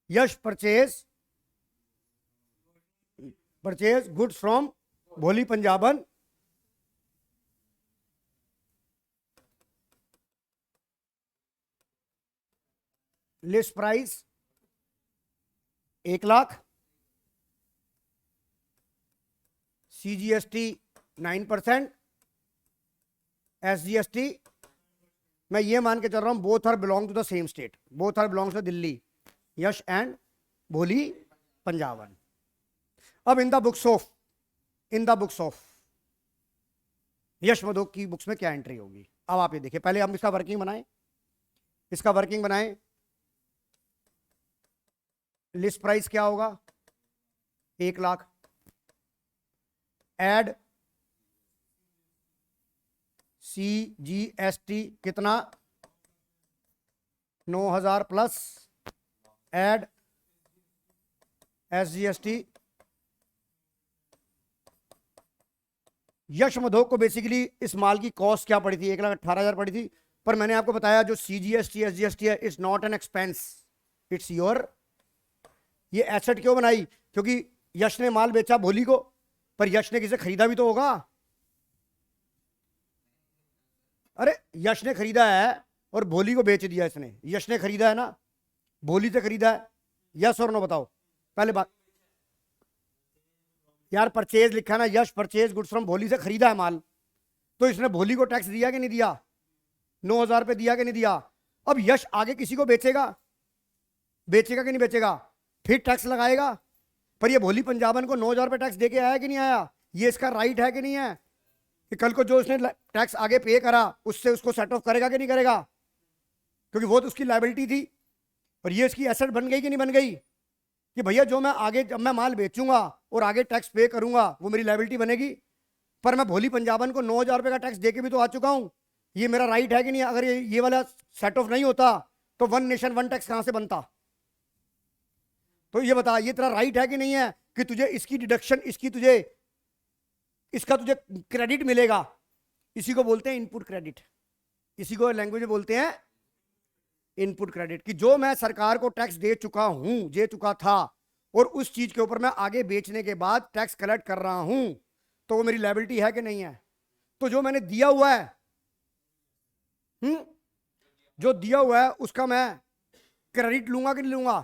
यश परचेज गुड्स फ्रॉम भोली पंजाबन लिस्ट प्राइस 1,00,000, CGST 9%, SGST, मैं ये मान के चल रहा हूं both are belong to the same state, both are belongs to Delhi, Yash and Bholi Punjaban. अब in the books of Yash Madhok की बुक्स में क्या एंट्री होगी, अब आप ये देखिए। पहले हम इसका वर्किंग बनाएं, लिस्ट प्राइस क्या होगा 1,00,000, एड CGST कितना 9,000 प्लस एड SGST। यश मधोक को बेसिकली इस माल की कॉस्ट क्या पड़ी थी 1,18,000 पड़ी थी, पर मैंने आपको बताया जो CGST SGST है it's not an expense, it's your. ये एसेट क्यों बनाई, क्योंकि यश ने माल बेचा भोली को, पर यश ने किसे खरीदा भी तो होगा। अरे यश ने खरीदा है और भोली को बेच दिया इसने, यश ने खरीदा है ना, भोली से खरीदा है, यस और नो बताओ। पहले बात यार, परचेज लिखा ना, यश परचेज गुड्स फ्रॉम भोली से खरीदा है माल, तो इसने भोली को टैक्स दिया कि नहीं दिया, 9,000 पे दिया कि नहीं दिया। अब यश आगे किसी को बेचेगा कि नहीं बेचेगा, फिर टैक्स लगाएगा, पर ये भोली पंजाबन को 9,000 पे टैक्स दे के आया कि नहीं आया, ये इसका राइट है कि नहीं है कि कल को जो उसने टैक्स आगे पे करा उससे उसको सेट ऑफ करेगा कि नहीं करेगा, क्योंकि वो तो उसकी लायबिलिटी थी और ये इसकी एसेट बन गई कि नहीं बन गई, कि भैया जो मैं आगे जब मैं माल बेचूंगा और आगे टैक्स पे करूंगा वो मेरी लायबिलिटी बनेगी, पर मैं भोली पंजाबन को 9,000 रुपये का टैक्स दे के भी तो आ चुका हूं, ये मेरा राइट है कि नहीं। अगर ये वाला सेट ऑफ नहीं होता तो वन नेशन वन टैक्स कहां से बनता, तो ये बता ये तेरा राइट है कि नहीं है कि तुझे इसकी डिडक्शन इसका तुझे क्रेडिट मिलेगा। इसी को बोलते हैं इनपुट क्रेडिट, इसी को लैंग्वेज में बोलते हैं इनपुट क्रेडिट, कि जो मैं सरकार को टैक्स दे चुका था और उस चीज के ऊपर मैं आगे बेचने के बाद टैक्स कलेक्ट कर रहा हूं, तो वो मेरी लायबिलिटी है कि नहीं है। तो जो मैंने दिया हुआ है जो दिया हुआ है उसका मैं क्रेडिट लूंगा कि नहीं लूंगा,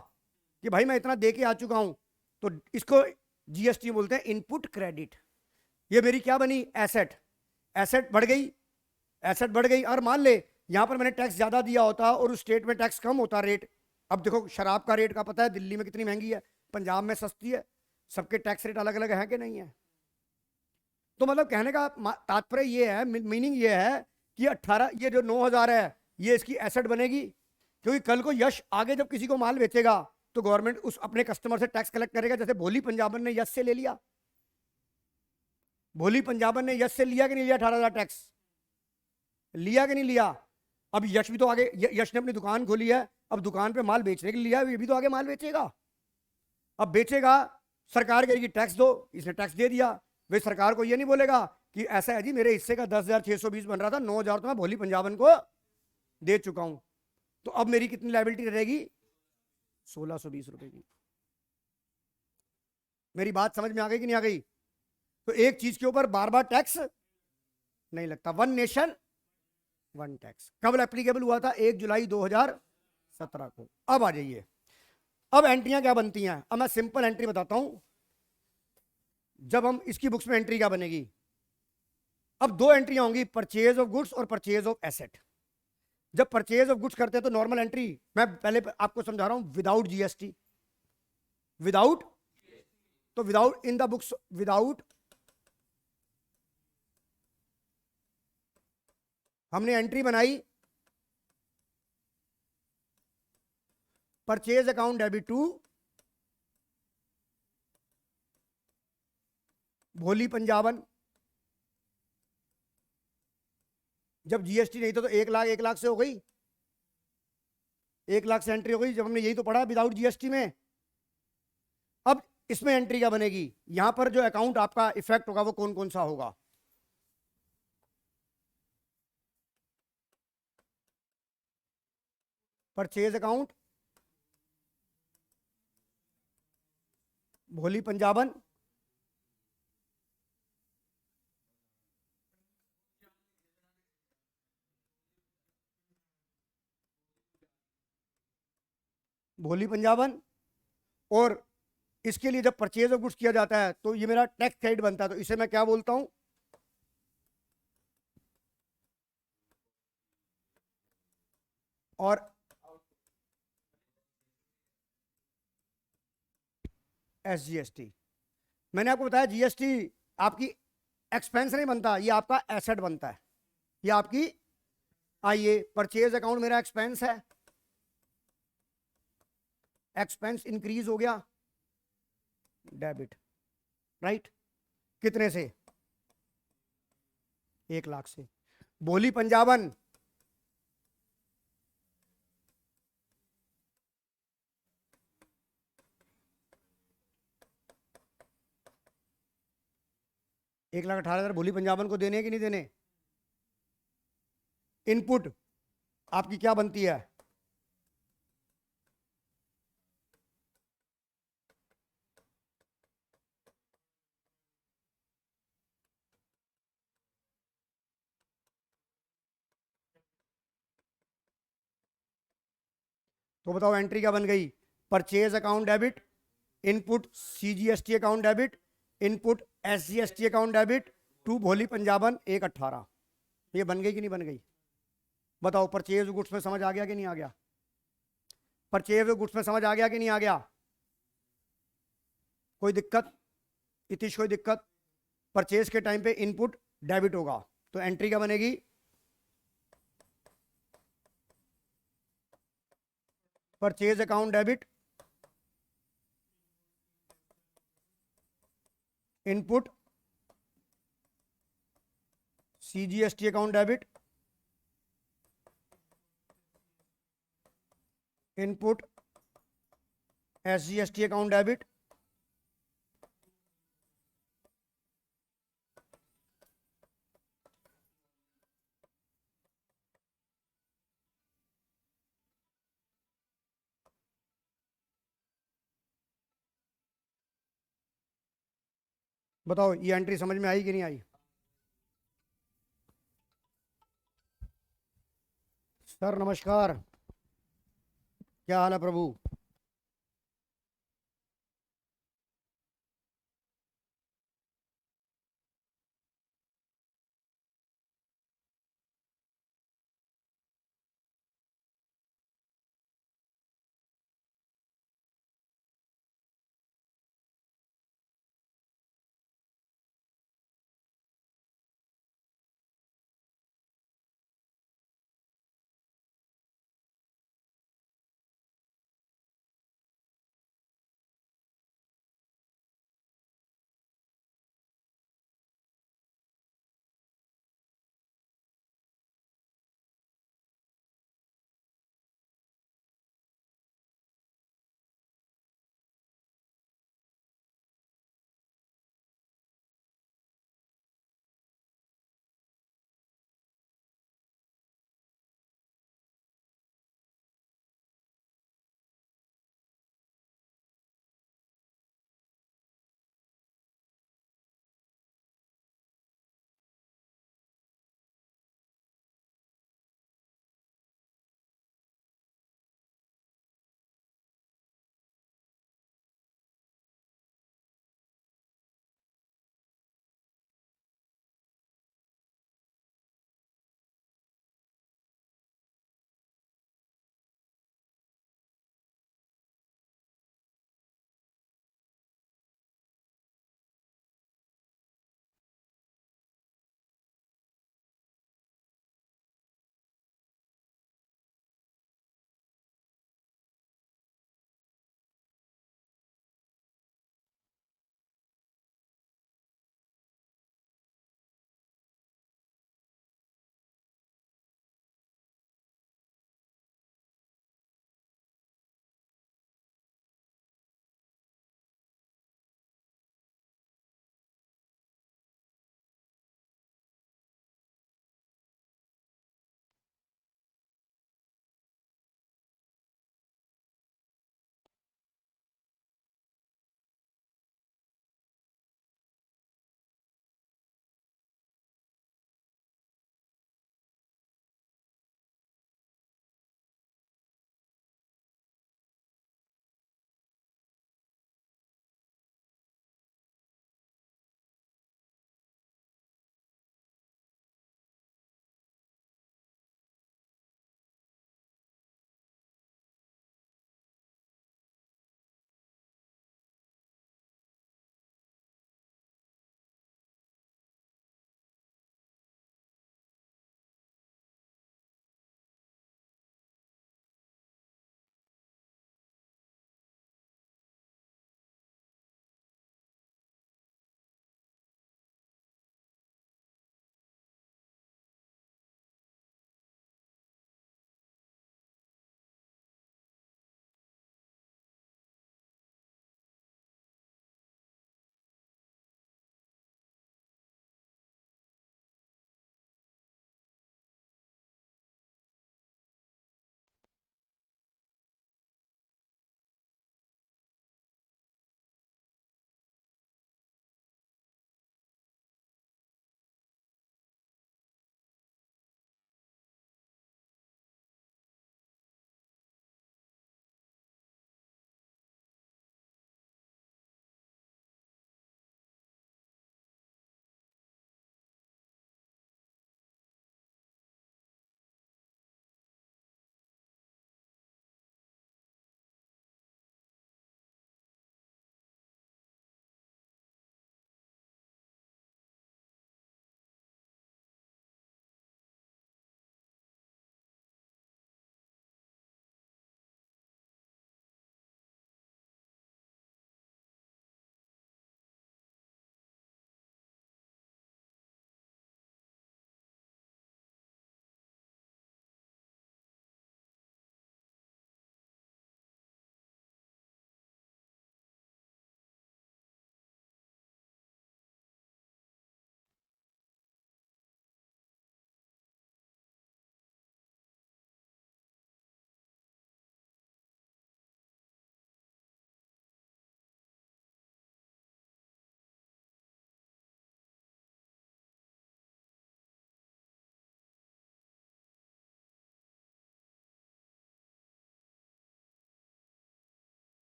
कि भाई मैं इतना दे के आ चुका हूं, तो इसको GST बोलते हैं इनपुट क्रेडिट। ये मेरी क्या बनी, एसेट बढ़ गई। और मान ले यहां पर मैंने टैक्स ज्यादा दिया होता और उस स्टेट में टैक्स कम होता रेट। अब देखो शराब का रेट का पता है दिल्ली में कितनी महंगी है, पंजाब में सस्ती है, सबके टैक्स रेट अलग अलग है कि नहीं है। तो मतलब कहने का तात्पर्य ये है, मीनिंग ये है कि 18 ये जो 9,000 है ये इसकी एसेट बनेगी, क्योंकि कल को यश आगे जब किसी को माल बेचेगा तो गवर्नमेंट उस अपने कस्टमर से टैक्स कलेक्ट करेगा। जैसे भोली पंजाबन ने यश से ले लिया, भोली पंजाबन ने यश से लिया कि नहीं लिया 18,000 टैक्स, लिया कि नहीं लिया। अब यश भी तो आगे, यश ने अपनी दुकान खोली है, अब दुकान पे माल बेचने के लिए लिया, ये भी तो आगे माल बेचेगा। अब बेचेगा, सरकार कहेगी टैक्स दो, इसने टैक्स दे दिया, वे सरकार को ये नहीं बोलेगा कि ऐसा है जी मेरे हिस्से का 10,620 बन रहा था, 9,000 तो मैं भोली पंजाबन को दे चुका हूं, तो अब मेरी कितनी लायबिलिटी रहेगी 1,620 रुपए की। मेरी बात समझ में आ गई कि नहीं आ गई। तो एक चीज के ऊपर बार बार टैक्स नहीं लगता, वन नेशन वन टैक्स कब एप्लीकेबल हुआ था, 1 जुलाई 2017 को। अब आ जाइए, अब एंट्रियां क्या बनती हैं। अब मैं सिंपल एंट्री बताता हूं, जब हम इसकी बुक्स में एंट्री क्या बनेगी। अब 2 एंट्रियां होंगी, परचेज ऑफ गुड्स और परचेज ऑफ एसेट। जब परचेज ऑफ गुड्स करते हैं तो नॉर्मल एंट्री, मैं पहले आपको समझा रहा हूं, without GST, without in the books, without, हमने एंट्री बनाई purchase account debit to Bholi पंजाबन। जब GST नहीं था तो 1,00,000 से हो गई, 1,00,000 से एंट्री हो गई, जब हमने यही तो पढ़ा विदाउट GST में। अब इसमें एंट्री क्या बनेगी, यहां पर जो अकाउंट आपका इफेक्ट होगा वो कौन कौन सा होगा। परचेज अकाउंट भोली पंजाबन भोली पंजाबन। और इसके लिए जब परचेज ऑफ गुड्स किया जाता है तो ये मेरा टैक्स क्रेडिट बनता है, तो इसे मैं क्या बोलता हूं, और SGST। मैंने आपको बताया जीएसटी आपकी एक्सपेंस नहीं बनता, ये आपका एसेट बनता है, ये आपकी। आइए, परचेज अकाउंट मेरा एक्सपेंस है, एक्सपेंस इंक्रीज हो गया, डेबिट, राइट। कितने से? 1 लाख से। बोली पंजाबन एक लाख 18 हजार भोली पंजाबन को देने कि नहीं देने? इनपुट आपकी क्या बनती है? तो बताओ एंट्री क्या बन गई? Purchase account debit, input CGST account debit, input SGST account debit to Bholi Punjaban 1/18। ये बन गई कि नहीं बन गई? बताओ परचेज गुड्स में समझ आ गया कि नहीं आ गया? परचेज गुड्स में समझ आ गया कि नहीं आ गया? कोई दिक्कत? इतिश कोई दिक्कत? परचेज के टाइम पे इनपुट डेबिट होगा, तो एंट्री क्या बनेगी? Purchase account debit, input CGST account debit, input SGST account debit, बताओ ये एंट्री समझ में आई कि नहीं आई? सर नमस्कार, क्या हाल है प्रभु?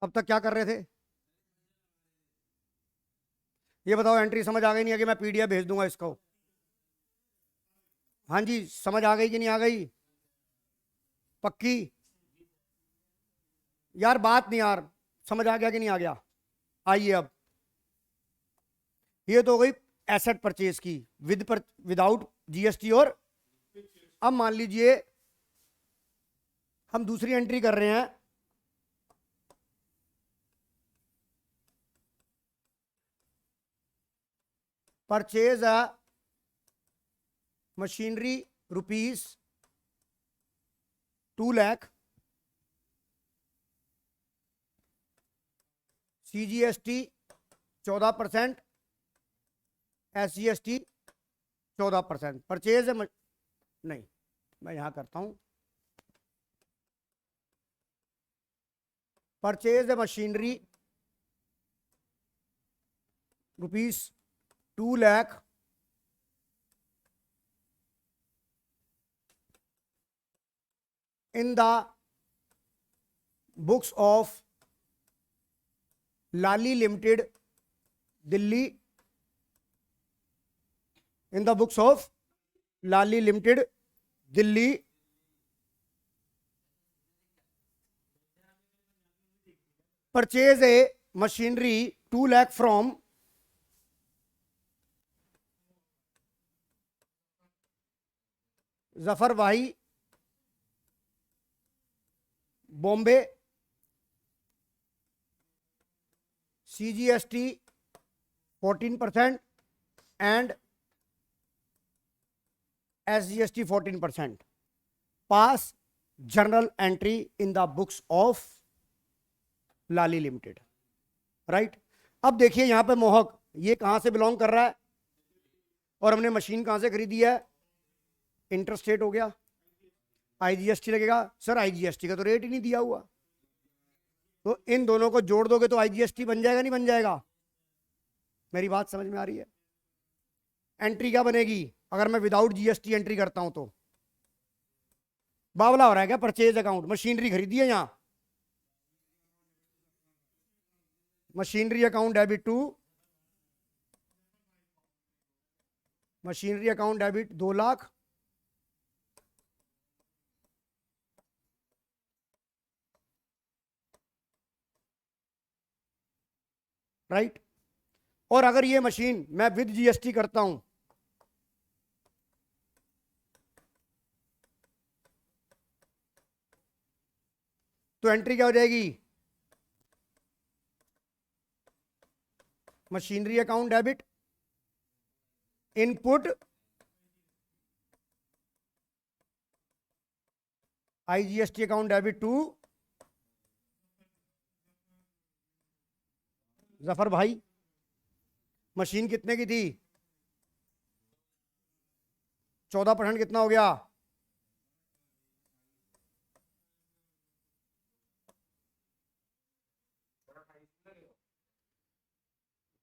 अब तक क्या कर रहे थे? ये बताओ, एंट्री समझ आ गई नहीं आ गई? मैं पीडीएफ भेज दूंगा इसको। हाँ जी, समझ आ गई कि नहीं आ गई? पक्की? यार बात नहीं यार, समझ आ गया कि नहीं आ गया? आइए अब, ये तो हो गई एसेट परचेज की विदाउट जीएसटी। और अब मान लीजिए हम दूसरी एंट्री कर रहे हैं, purchase a machinery rupees 2 lakh, CGST 14%, SGST 14%। Purchase नहीं, मैं यहां करता हूं, purchase machinery rupees 2 lakh in the books of Lali Limited, Delhi, in the books of Lali Limited, Delhi, purchase a machinery 2 lakh from Zafar Wahi, Bombay, CGST 14% and SGST 14%. Pass journal entry in the books of Lali limited, right. अब देखिए यहां पे मोहक ये कहां से belong कर रहा है और हमने मशीन कहां से खरीदी है? इंटरस्टेट हो गया, आईजीएसटी लगेगा। सर आईजीएसटी का तो रेट ही नहीं दिया हुआ, तो इन दोनों को जोड़ दोगे तो आईजीएसटी बन जाएगा नहीं बन जाएगा? मेरी बात समझ में आ रही है? एंट्री क्या बनेगी अगर मैं विदाउट जीएसटी एंट्री करता हूं तो? बावला हो रहा है क्या? परचेज अकाउंट, मशीनरी खरीदी है यहां, machinery account debit to machinery account debit 2 lakh, right. और अगर ये मशीन मैं विद जीएसटी करता हूं तो एंट्री क्या हो जाएगी? Machinery account debit input IGST account debit to Zafar भाई। मशीन कितने की थी? 14% कितना हो गया?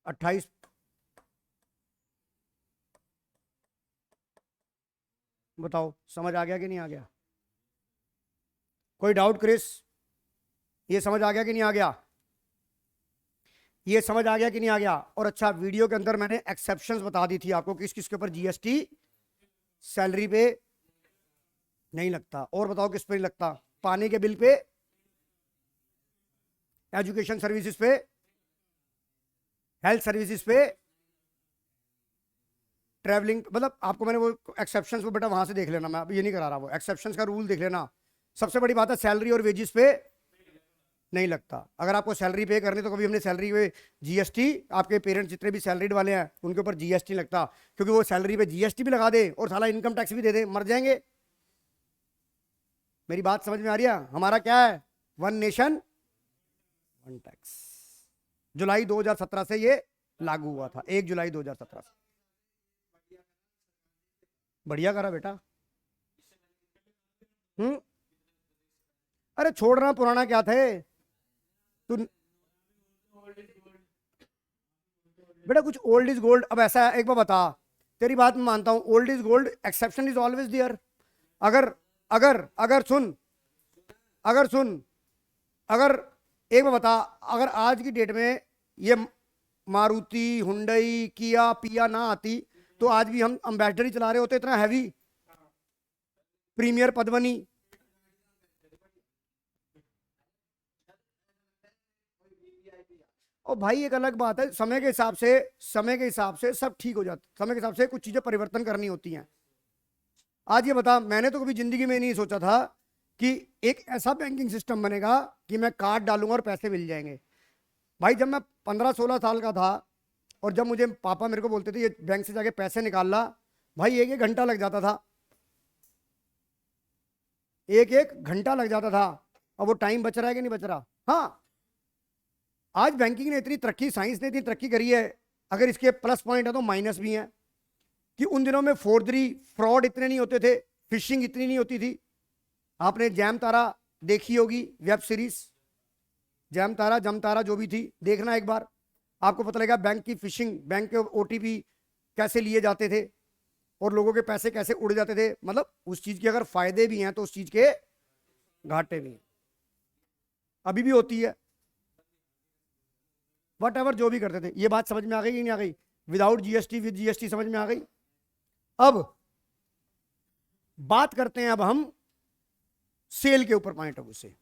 28। बताओ समझ आ गया कि नहीं आ गया? कोई डाउट क्रिस? ये समझ आ गया कि नहीं आ गया? ये समझ आ गया कि नहीं आ गया? और अच्छा, वीडियो के अंदर मैंने एक्सेप्शंस बता दी थी आपको, किस किस के ऊपर जीएसटी सैलरी पे नहीं लगता। और बताओ किस पे नहीं लगता? पानी के बिल पे, एजुकेशन सर्विसेज पे, हेल्थ सर्विसेज पे, ट्रैवलिंग, मतलब आपको मैंने वो एक्सेप्शंस वो बेटा वहां से देख लेना, मैं अब ये नहीं करा रहा, वो एक्सेप्शंस का रूल देख लेना। सबसे बड़ी बात है सैलरी और वेजेस पे नहीं लगता। अगर आपको सैलरी पे करनी तो कभी हमने सैलरी पे जीएसटी, आपके पेरेंट्स जितने भी सैलरीड वाले हैं उनके ऊपर जीएसटी लगता, क्योंकि वो सैलरी पे जीएसटी भी लगा दे और साला इनकम टैक्स भी दे दे, मर जाएंगे। मेरी बात समझ में आ रही है? हमारा क्या है? One nation one tax. जुलाई 2017 से ये लागू हुआ था, 1 जुलाई 2017 से। बढ़िया करा बेटा। अरे छोड़ना, पुराना क्या थे तू बेटा, कुछ ओल्ड इज गोल्ड। अब ऐसा है, एक बार बता, तेरी बात मैं मानता हूं, old is gold, exception is always there. अगर अगर अगर सुन अगर सुन अगर एक बार बता, अगर आज की डेट में ये मारुति, हुंडई, किया, पिया ना आती तो आज भी हम अम्बेसडर ही चला रहे होते, इतना हैवी। प्रीमियर, पद्मनी। और भाई एक अलग बात है, समय के हिसाब से, समय के हिसाब से सब ठीक हो जाता, समय के हिसाब से कुछ चीजें परिवर्तन करनी होती हैं। आज ये बता, मैंने तो कभी जिंदगी में नहीं सोचा था कि एक ऐसा बैंकिंग सिस्टम बनेगा कि मैं कार्ड डालूंगा और पैसे मिल जाएंगे। भाई जब मैं 15-16 साल का था और जब मुझे पापा मेरे को बोलते थे ये बैंक से जाके पैसे निकाल ला, भाई एक एक घंटा लग जाता था, एक एक घंटा लग जाता था। अब वो टाइम बच रहा है कि नहीं बच रहा? हाँ, आज बैंकिंग ने इतनी तरक्की, साइंस ने इतनी तरक्की करी है, अगर इसके प्लस पॉइंट है तो माइनस भी है, कि उन दिनों में फोर्जरी, फ्रॉड इतने नहीं होते थे, फिशिंग इतनी नहीं होती थी। आपने जैम तारा देखी होगी, वेब सीरीज, जैम तारा, जम तारा जो भी थी, देखना एक बार, आपको पता लगेगा बैंक की फिशिंग, बैंक के ओटीपी कैसे लिए जाते थे और लोगों के पैसे कैसे उड़ जाते थे। मतलब उस चीज के अगर फायदे भी हैं तो उस चीज के घाटे भी हैं, अभी भी होती है। वट एवर जो भी करते थे, ये बात समझ में आ गई कि नहीं आ गई? विदाउट जीएसटी, विद जीएसटी, समझ में आ गई? अब बात करते हैं अब हम सेल के ऊपर, पॉइंट ऑफ व्यू से।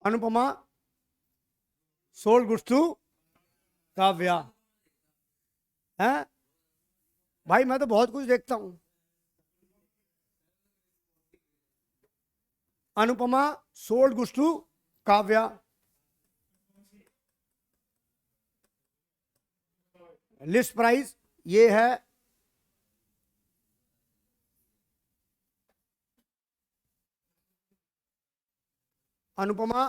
Anupama sold goods to Kavya है। भाई मैं तो बहुत कुछ देखता हूं। Anupama sold goods to Kavya, list price ये है, अनुपमा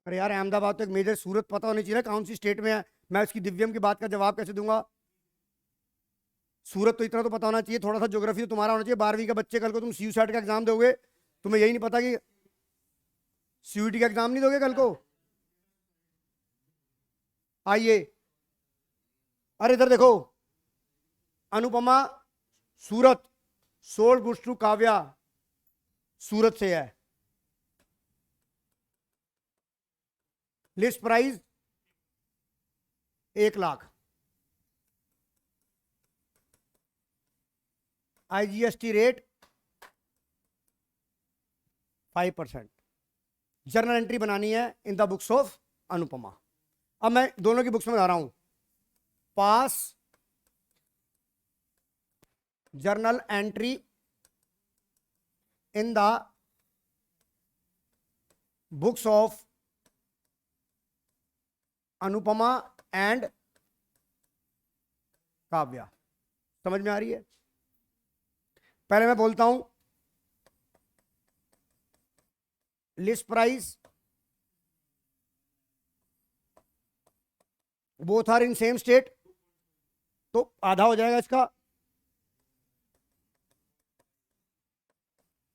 अरे यार अहमदाबाद तो एक मेजर, सूरत पता होनी चाहिए ना कौन सी स्टेट में है। मैं उसकी दिव्यम की बात का जवाब कैसे दूंगा? सूरत तो इतना तो पता होना चाहिए, थोड़ा सा ज्योग्राफी तो तुम्हारा होना चाहिए। 12वीं का बच्चे, कल को तुम सीयू सेट का एग्जाम दोगे, तुम्हें यही नहीं पता कि सीयूईटी का एग्जाम नहीं दोगे कल को? आइए, अरे इधर देखो, Anupama Surat, sold goods to Kavya Surat से है, list price 1 lakh, IGST rate 5%। Journal entry बनानी है in the books of Anupama. अब मैं दोनों की बुक्स में बता रहा हूं, pass journal entry in the books of Anupama and Kavya. समझ में आ रही है? पहले मैं बोलता हूं, list price, both are in same state, तो आधा हो जाएगा इसका।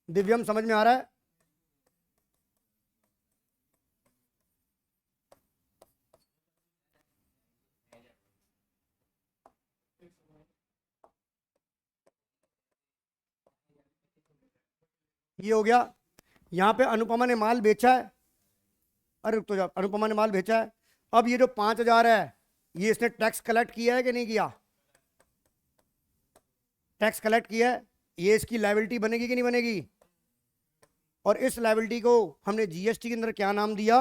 दिव्यम समझ में आ रहा है? ये हो गया। यहां पे अनुपमा ने माल बेचा है, अरे रुक तो जा, अनुपमा ने माल बेचा है। अब ये जो 5,000 है, ये इसने टैक्स कलेक्ट किया है कि नहीं किया? टैक्स कलेक्ट किया है, ये इसकी लायबिलिटी बनेगी कि नहीं बनेगी? और इस लायबिलिटी को हमने जीएसटी के अंदर क्या नाम दिया?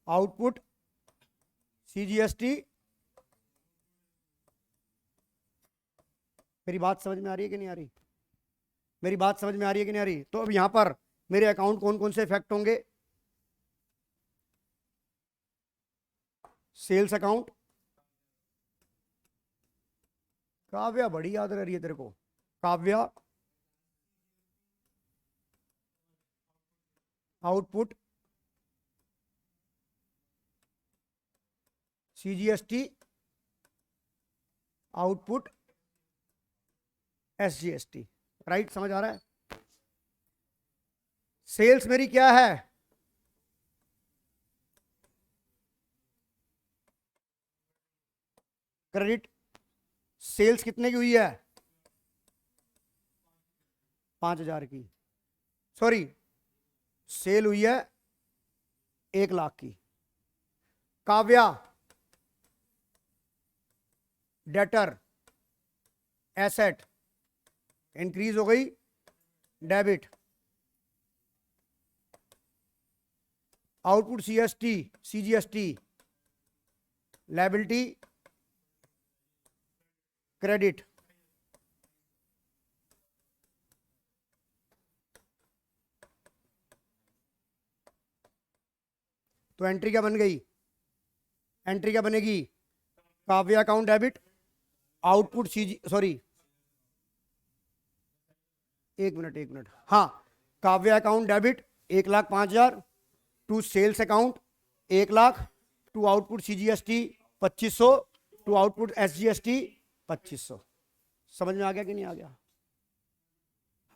Output CGST। मेरी बात समझ में आ रही है कि नहीं आ रही? मेरी बात समझ में आ रही है कि नहीं आ रही? तो अब यहां पर मेरे अकाउंट कौन कौन से इफेक्ट होंगे? Sales account. काव्या बड़ी याद रह रही है तेरे को। Kavya output, CGST output, SGST। Right, समझ आ रहा है? सेल्स मेरी क्या है? क्रेडिट। सेल्स कितने की हुई है? 5,000 की। सॉरी, सेल हुई है 1,00,000 की। काव्या डेटर एसेट इंक्रीज हो गई, debit. Output CGST liability, credit. तो एंट्री क्या बन गई? एंट्री क्या बनेगी? Kavya account debit, output CG, sorry, एक मिनट, हाँ। Kavya account debit 1,05,000 to sales account 1,00,000 to output CGST 2,500 to output SGST 2,500। समझ में आ गया कि नहीं आ गया?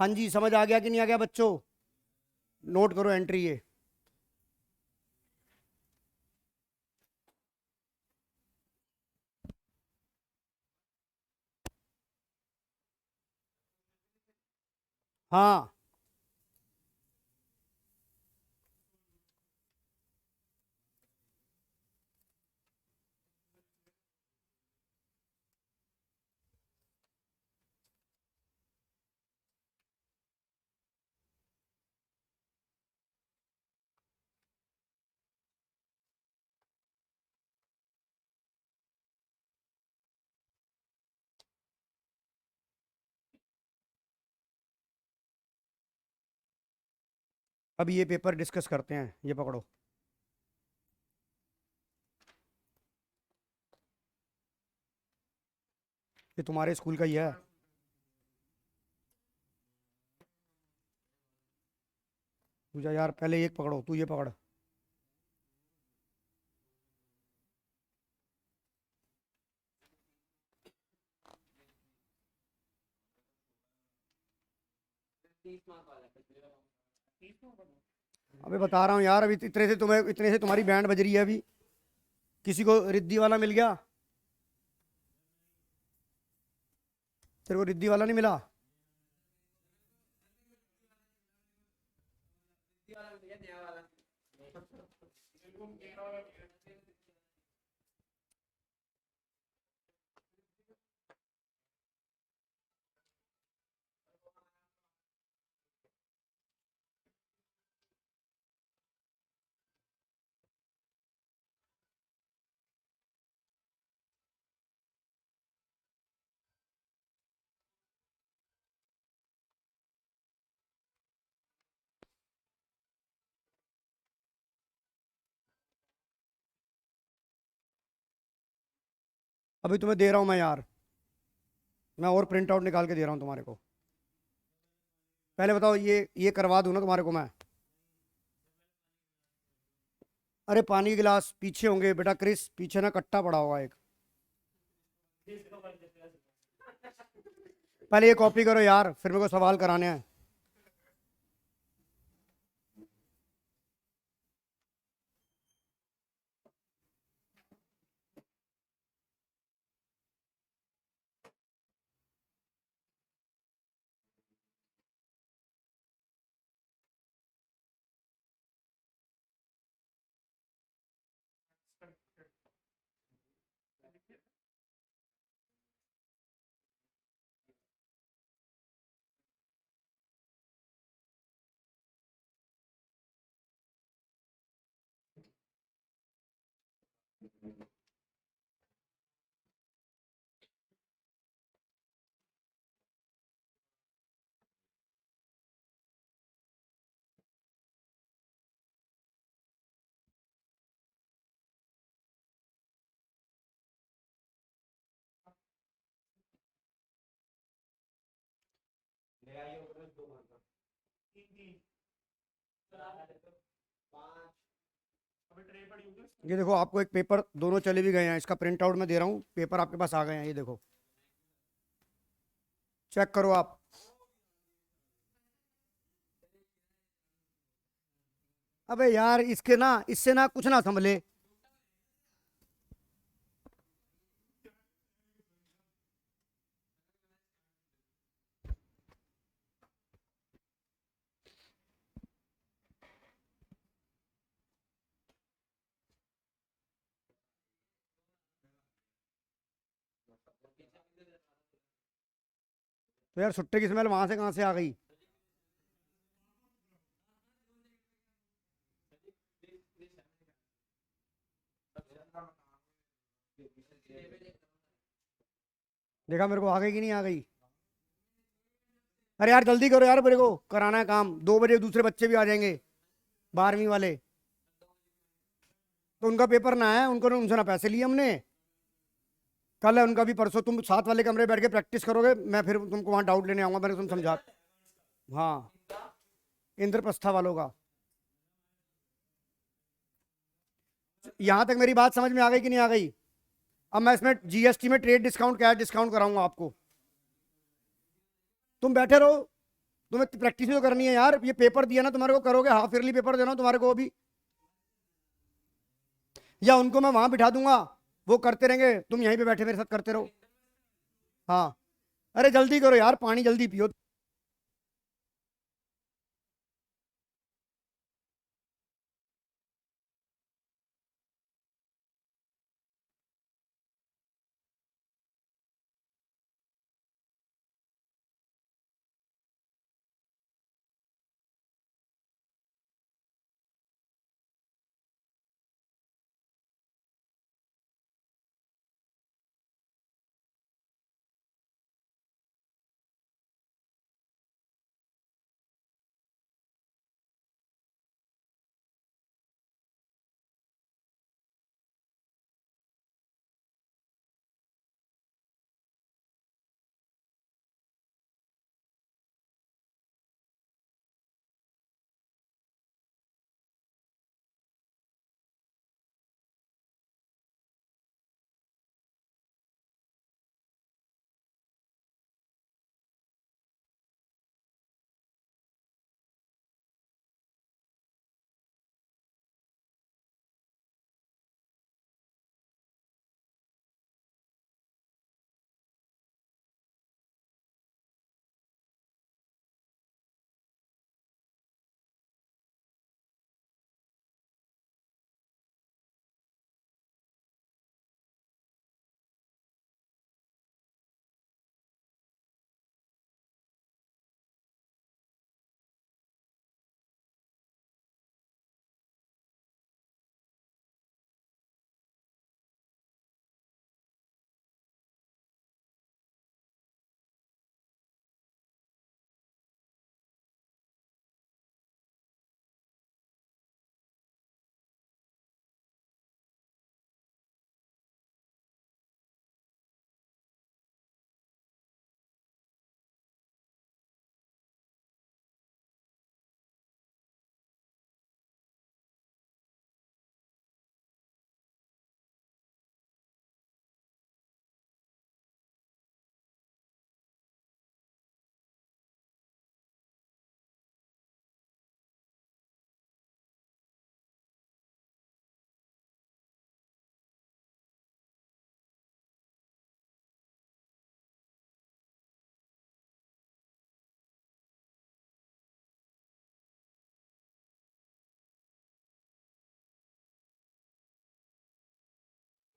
हाँ जी, समझ आ गया कि नहीं आ गया बच्चों? नोट करो एंट्री ये। हाँ, अब ये पेपर डिस्कस करते हैं, ये पकड़ो। ये तुम्हारे स्कूल का ही है। पूजा यार, पहले एक पकड़ो, तू ये पकड़। अबे बता रहा हूँ यार, अभी इतने से तुम्हारी बैंड बज रही है अभी। किसी को रिद्दी वाला मिल गया? तेरे को रिद्दी वाला नहीं मिला? अभी तुम्हें दे रहा हूँ मैं यार, मैं और प्रिंट आउट निकाल के दे रहा हूँ तुम्हारे को। पहले बताओ, ये करवा दूं ना तुम्हारे को मैं? अरे पानी के गिलास पीछे होंगे बेटा क्रिस, पीछे ना कट्टा पड़ा होगा एक। पहले ये कॉपी करो यार, फिर मेरे को सवाल कराने हैं। ये देखो आपको एक पेपर, दोनों चले भी गए हैं, इसका प्रिंट आउट मैं दे रहा हूँ, पेपर आपके पास आ गए हैं, ये देखो चेक करो आप। अबे यार इसके ना, इससे ना कुछ ना संभले। तो यार सुट्टे की स्मेल वहां से कहाँ से आ गई? देखा मेरे को आ गई कि नहीं आ गई? अरे यार जल्दी करो यार, मेरे को कराना है काम, 2 बजे दूसरे बच्चे भी आ जाएंगे, 12वीं वाले। तो उनका पेपर ना है, उनको उनसे ना पैसे लिए हमने। कल है उनका भी, परसों तुम साथ वाले कमरे में बैठ के प्रैक्टिस करोगे, मैं फिर तुमको वहां डाउट लेने आऊंगा, मैंने तुम समझा। हाँ, इंद्रप्रस्था वालों का। यहां तक मेरी बात समझ में आ गई कि नहीं आ गई? अब मैं इसमें जीएसटी में ट्रेड डिस्काउंट, कैश डिस्काउंट कराऊंगा आपको। तुम बैठे रहो, तुम्हें प्रैक्टिस तो करनी है यार, ये पेपर दिया ना तुम्हारे को, करोगे, हाफ ईयरली पेपर देना तुम्हारे को अभी। या उनको मैं वहां बिठा दूंगा, वो करते रहेंगे, तुम यहीं पे बैठे मेरे साथ करते रहो। हाँ, अरे जल्दी करो यार, पानी जल्दी पियो।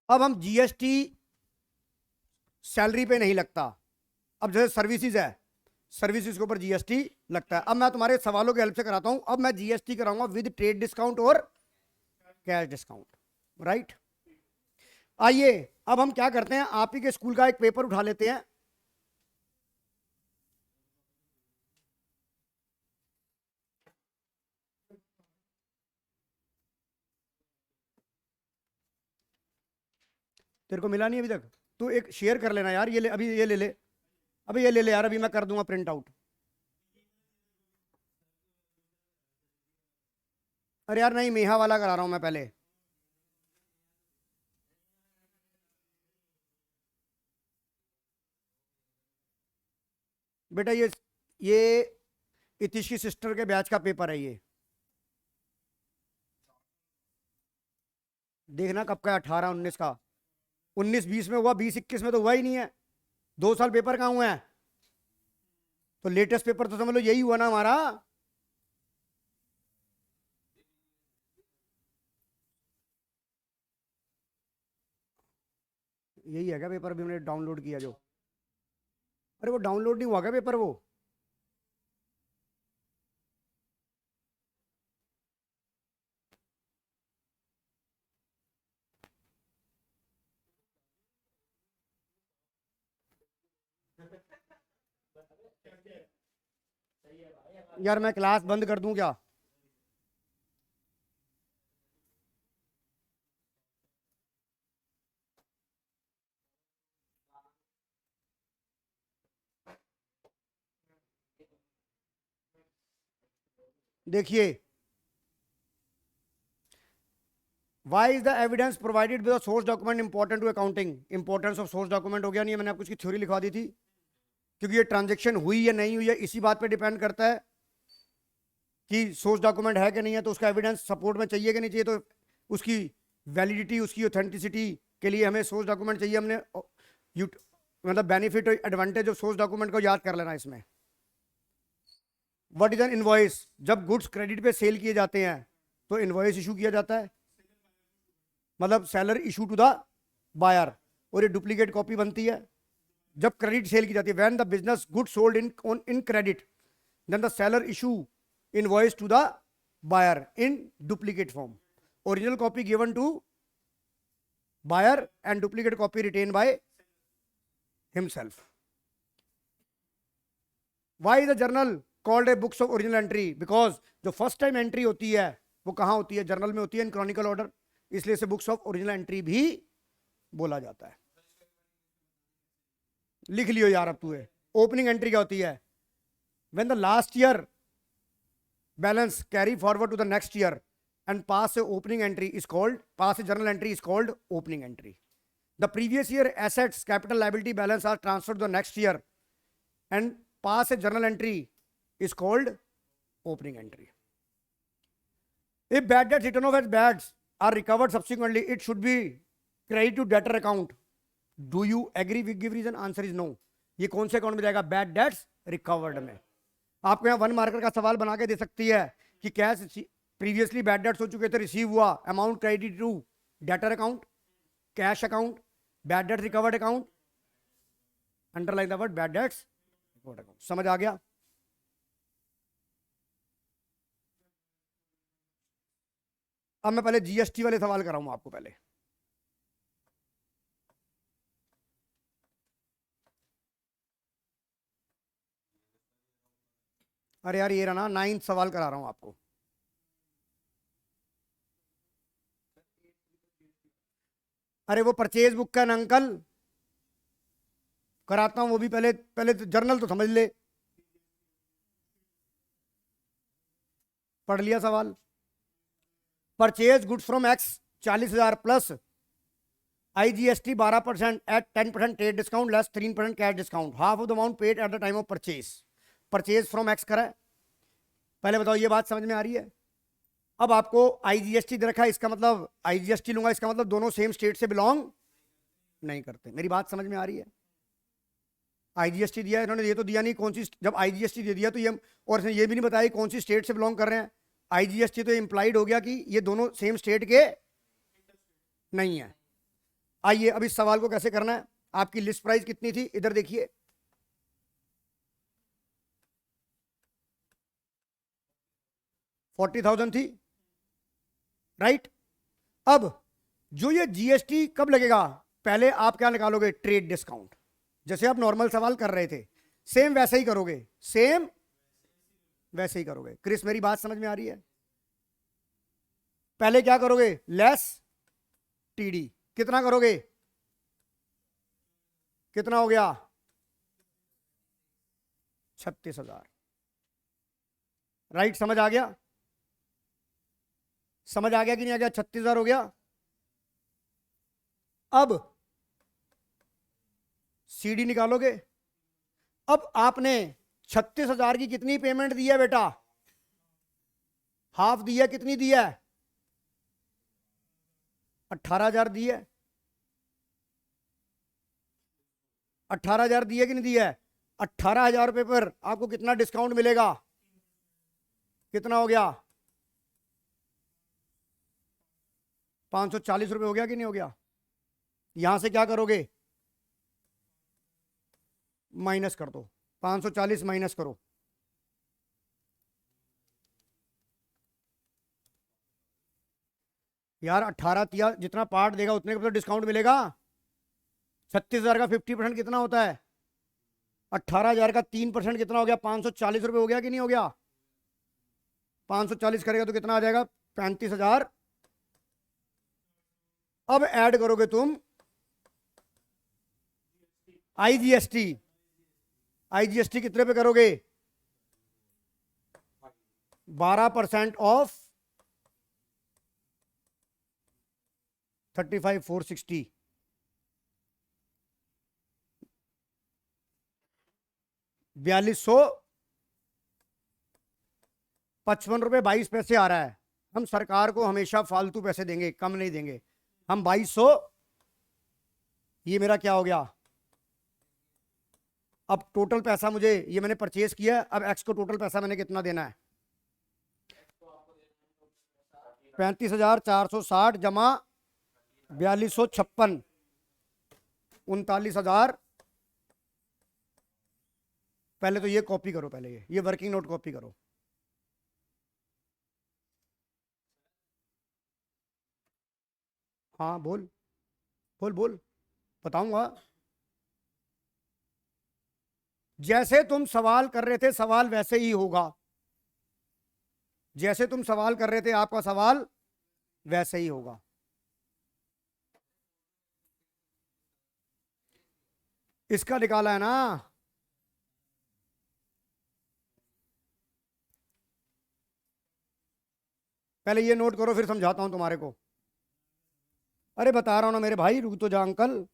अब हम जीएसटी सैलरी पे नहीं लगता, अब जैसे सर्विसेज है, सर्विसेज के ऊपर जीएसटी लगता है। अब मैं तुम्हारे सवालों की हेल्प से कराता हूं, अब मैं जीएसटी कराऊंगा विद ट्रेड डिस्काउंट और कैश डिस्काउंट, राइट। आइए अब हम क्या करते हैं, आप ही के स्कूल का एक पेपर उठा लेते हैं। तेरे को मिला नहीं अभी तक? तू एक शेयर कर लेना यार, ये ले, अभी ये ले ले, अभी ये ले ले यार, अभी मैं कर दूंगा प्रिंट आउट। अरे यार नहीं, मेहा वाला करा रहा हूं मैं पहले। बेटा ये इतिश की सिस्टर के बैच का पेपर है ये। देखना कब का है, 18-19 का। 19-20 में हुआ, 20-21 में तो हुआ ही नहीं है। 2 साल पेपर कहाँ हुए हैं? तो लेटेस्ट पेपर तो समझ लो यही हुआ ना हमारा। यही है क्या पेपर अभी मैंने डाउनलोड किया जो? अरे वो डाउनलोड नहीं हुआ क्या पेपर वो? यार मैं क्लास बंद कर दूं क्या? देखिए, Why is the evidence provided with a source document important to accounting? Importance of source document हो गया नहीं? मैंने आपको उसकी थ्योरी लिखवा दी थी। क्योंकि ये ट्रांजेक्शन हुई या नहीं हुई है इसी बात पे डिपेंड करता है कि सोर्स डॉक्यूमेंट है कि नहीं है। तो उसका एविडेंस सपोर्ट में चाहिए कि नहीं चाहिए। तो उसकी वैलिडिटी, उसकी ऑथेंटिसिटी के लिए हमें सोर्स डॉक्यूमेंट चाहिए। हमने मतलब बेनिफिट और एडवांटेज ऑफ सोर्स डॉक्यूमेंट को याद कर लेना इसमें। What is an invoice? जब गुड्स क्रेडिट पे सेल किए जाते हैं तो इनवॉइस इशू किया जाता है, मतलब seller issue to the buyer, और ये डुप्लीकेट कॉपी बनती है जब क्रेडिट सेल की जाती है। When the business good sold in credit, then the seller issue invoice to the buyer in duplicate form. Original copy given to buyer and duplicate copy retain by himself. Why the journal called a books of original entry? Because जो first time entry होती है वो कहां होती है? Journal में होती है, इन क्रॉनिकल ऑर्डर। इसलिए इसे बुक्स ऑफ ओरिजिनल एंट्री भी बोला जाता है। लिख लियो यार अब तू। ओपनिंग एंट्री क्या होती है? When the last year balance carry forward to the next year and pass a opening entry is called, pass a journal entry is called opening entry. The previous year assets capital liability balance are transferred to the next year and pass a journal entry is called opening entry. If bad debts written off as bads are recovered subsequently, it should be credited to debtor account. Do you agree with give reason? Answer is no. ये कौन से account में जाएगा? Bad debts recovered में। आपको यहाँ 1 marker का सवाल बना के दे सकती है कि कैश प्रीवियसली बैड डेट्स हो चुके थे, रिसीव हुआ, amount credit to debtor account, cash account, bad debts recovered account, underline the word bad debts recovered account. समझ आ गया? अब मैं पहले जीएसटी वाले सवाल कराऊंगा आपको पहले। अरे यार ये रहा ना, 9th सवाल करा रहा हूं आपको। अरे वो परचेज बुक का ना अंकल, कराता हूं वो भी। पहले पहले तो जर्नल तो समझ ले। पढ़ लिया सवाल? Purchase goods from x 40,000 plus IGST 12% at 10% trade discount less 3% cash discount, half of the amount paid at the time of purchase. Purchase from x करा है। पहले बताओ ये बात समझ में आ रही है? अब आपको आईजीएसटी दे रखा है, इसका मतलब आईजीएसटी लूंगा, इसका मतलब दोनों सेम स्टेट से बिलोंग नहीं करते। मेरी बात समझ में आ रही है? आईजीएसटी दिया इन्होंने, ये तो दिया नहीं कौन सी। जब आईजीएसटी दे दिया तो ये, और इसने ये भी नहीं बताया कौन सी स्टेट से बिलोंग कर रहे हैं। आईजीएसटी तो इंप्लाइड हो गया कि ये दोनों सेम स्टेट के नहीं है। आइए अब इस सवाल को कैसे करना है। आपकी लिस्ट प्राइस कितनी थी? इधर देखिए, 40,000 थी, राइट। अब जो ये जीएसटी कब लगेगा? पहले आप क्या निकालोगे? Trade discount. जैसे आप नॉर्मल सवाल कर रहे थे सेम वैसे ही करोगे, सेम वैसे ही करोगे। क्रिस मेरी बात समझ में आ रही है? पहले क्या करोगे? Less TD. कितना करोगे? कितना हो गया? 36,000। राइट, समझ आ गया? समझ आ गया कि नहीं आ गया? 36,000 हो गया। अब सीडी निकालोगे। अब आपने 36,000 की कितनी पेमेंट दी है बेटा? हाफ दी है। कितनी दी है? 18,000 दी है। 18,000 दी है कि नहीं दी है? 18,000 रुपए पर आपको कितना डिस्काउंट मिलेगा? कितना हो गया? 540 रुपए हो गया कि नहीं हो गया? यहां से क्या करोगे? माइनस कर दो। 540 माइनस करो। यार 18 तिया जितना पार्ट देगा उतने का तो डिस्काउंट मिलेगा। 36,000 का 50% कितना होता है? 18,000 का 3% कितना हो गया? 540 रुपए हो गया कि नहीं हो गया? 540 करेगा तो कितना आ जाएगा? 35,000। अब ऐड करोगे तुम आईजीएसटी। आईजीएसटी कितने पे करोगे? 12% ऑफ 35,460। 4255 रुपए 22 पैसे आ रहा है। हम सरकार को हमेशा फालतू पैसे देंगे, कम नहीं देंगे। हम 2200, ये मेरा क्या हो गया? अब टोटल पैसा मुझे, ये मैंने परचेज किया, अब एक्स को टोटल पैसा मैंने कितना देना है? 35,460 जमा 4256, 39,000। पहले तो ये कॉपी करो, पहले ये वर्किंग नोट कॉपी करो। हाँ बोल बोल बोल, बताऊंगा। जैसे तुम सवाल कर रहे थे सवाल वैसे ही होगा। जैसे तुम सवाल कर रहे थे आपका सवाल वैसे ही होगा। इसका निकाला है ना? पहले ये नोट करो फिर समझाता हूं तुम्हारे को। अरे बता रहा हूं ना मेरे भाई, रुक तो जा अंकल।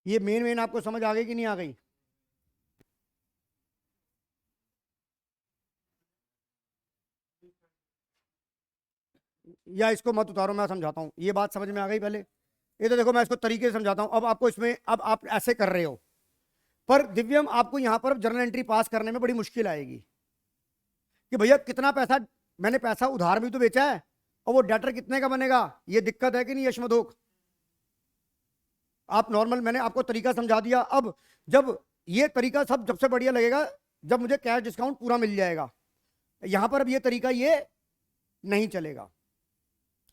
ये मेन मेन आपको समझ आ गई कि नहीं आ गई? या इसको मत उतारो, मैं समझाता हूँ। ये बात समझ में आ गई पहले? ये तो देखो मैं इसको तरीके से समझाता हूँ। अब आपको इसमें, अब आप ऐसे कर रहे हो, पर दिव्यम आपको यहां पर जर्नल एंट्री पास करने में बड़ी मुश्किल आएगी कि भैया कितना पैसा, मैंने पैसा उधार भी तो बेचा है, और वो डेटर कितने का बनेगा? ये दिक्कत है कि नहीं यशमधोक? आप नॉर्मल, मैंने आपको तरीका समझा दिया। अब जब ये तरीका सब सबसे बढ़िया लगेगा जब मुझे कैश डिस्काउंट पूरा मिल जाएगा। यहां पर अब ये तरीका ये नहीं चलेगा।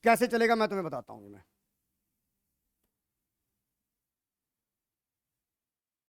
कैसे चलेगा मैं तुम्हें बताता हूं। मैं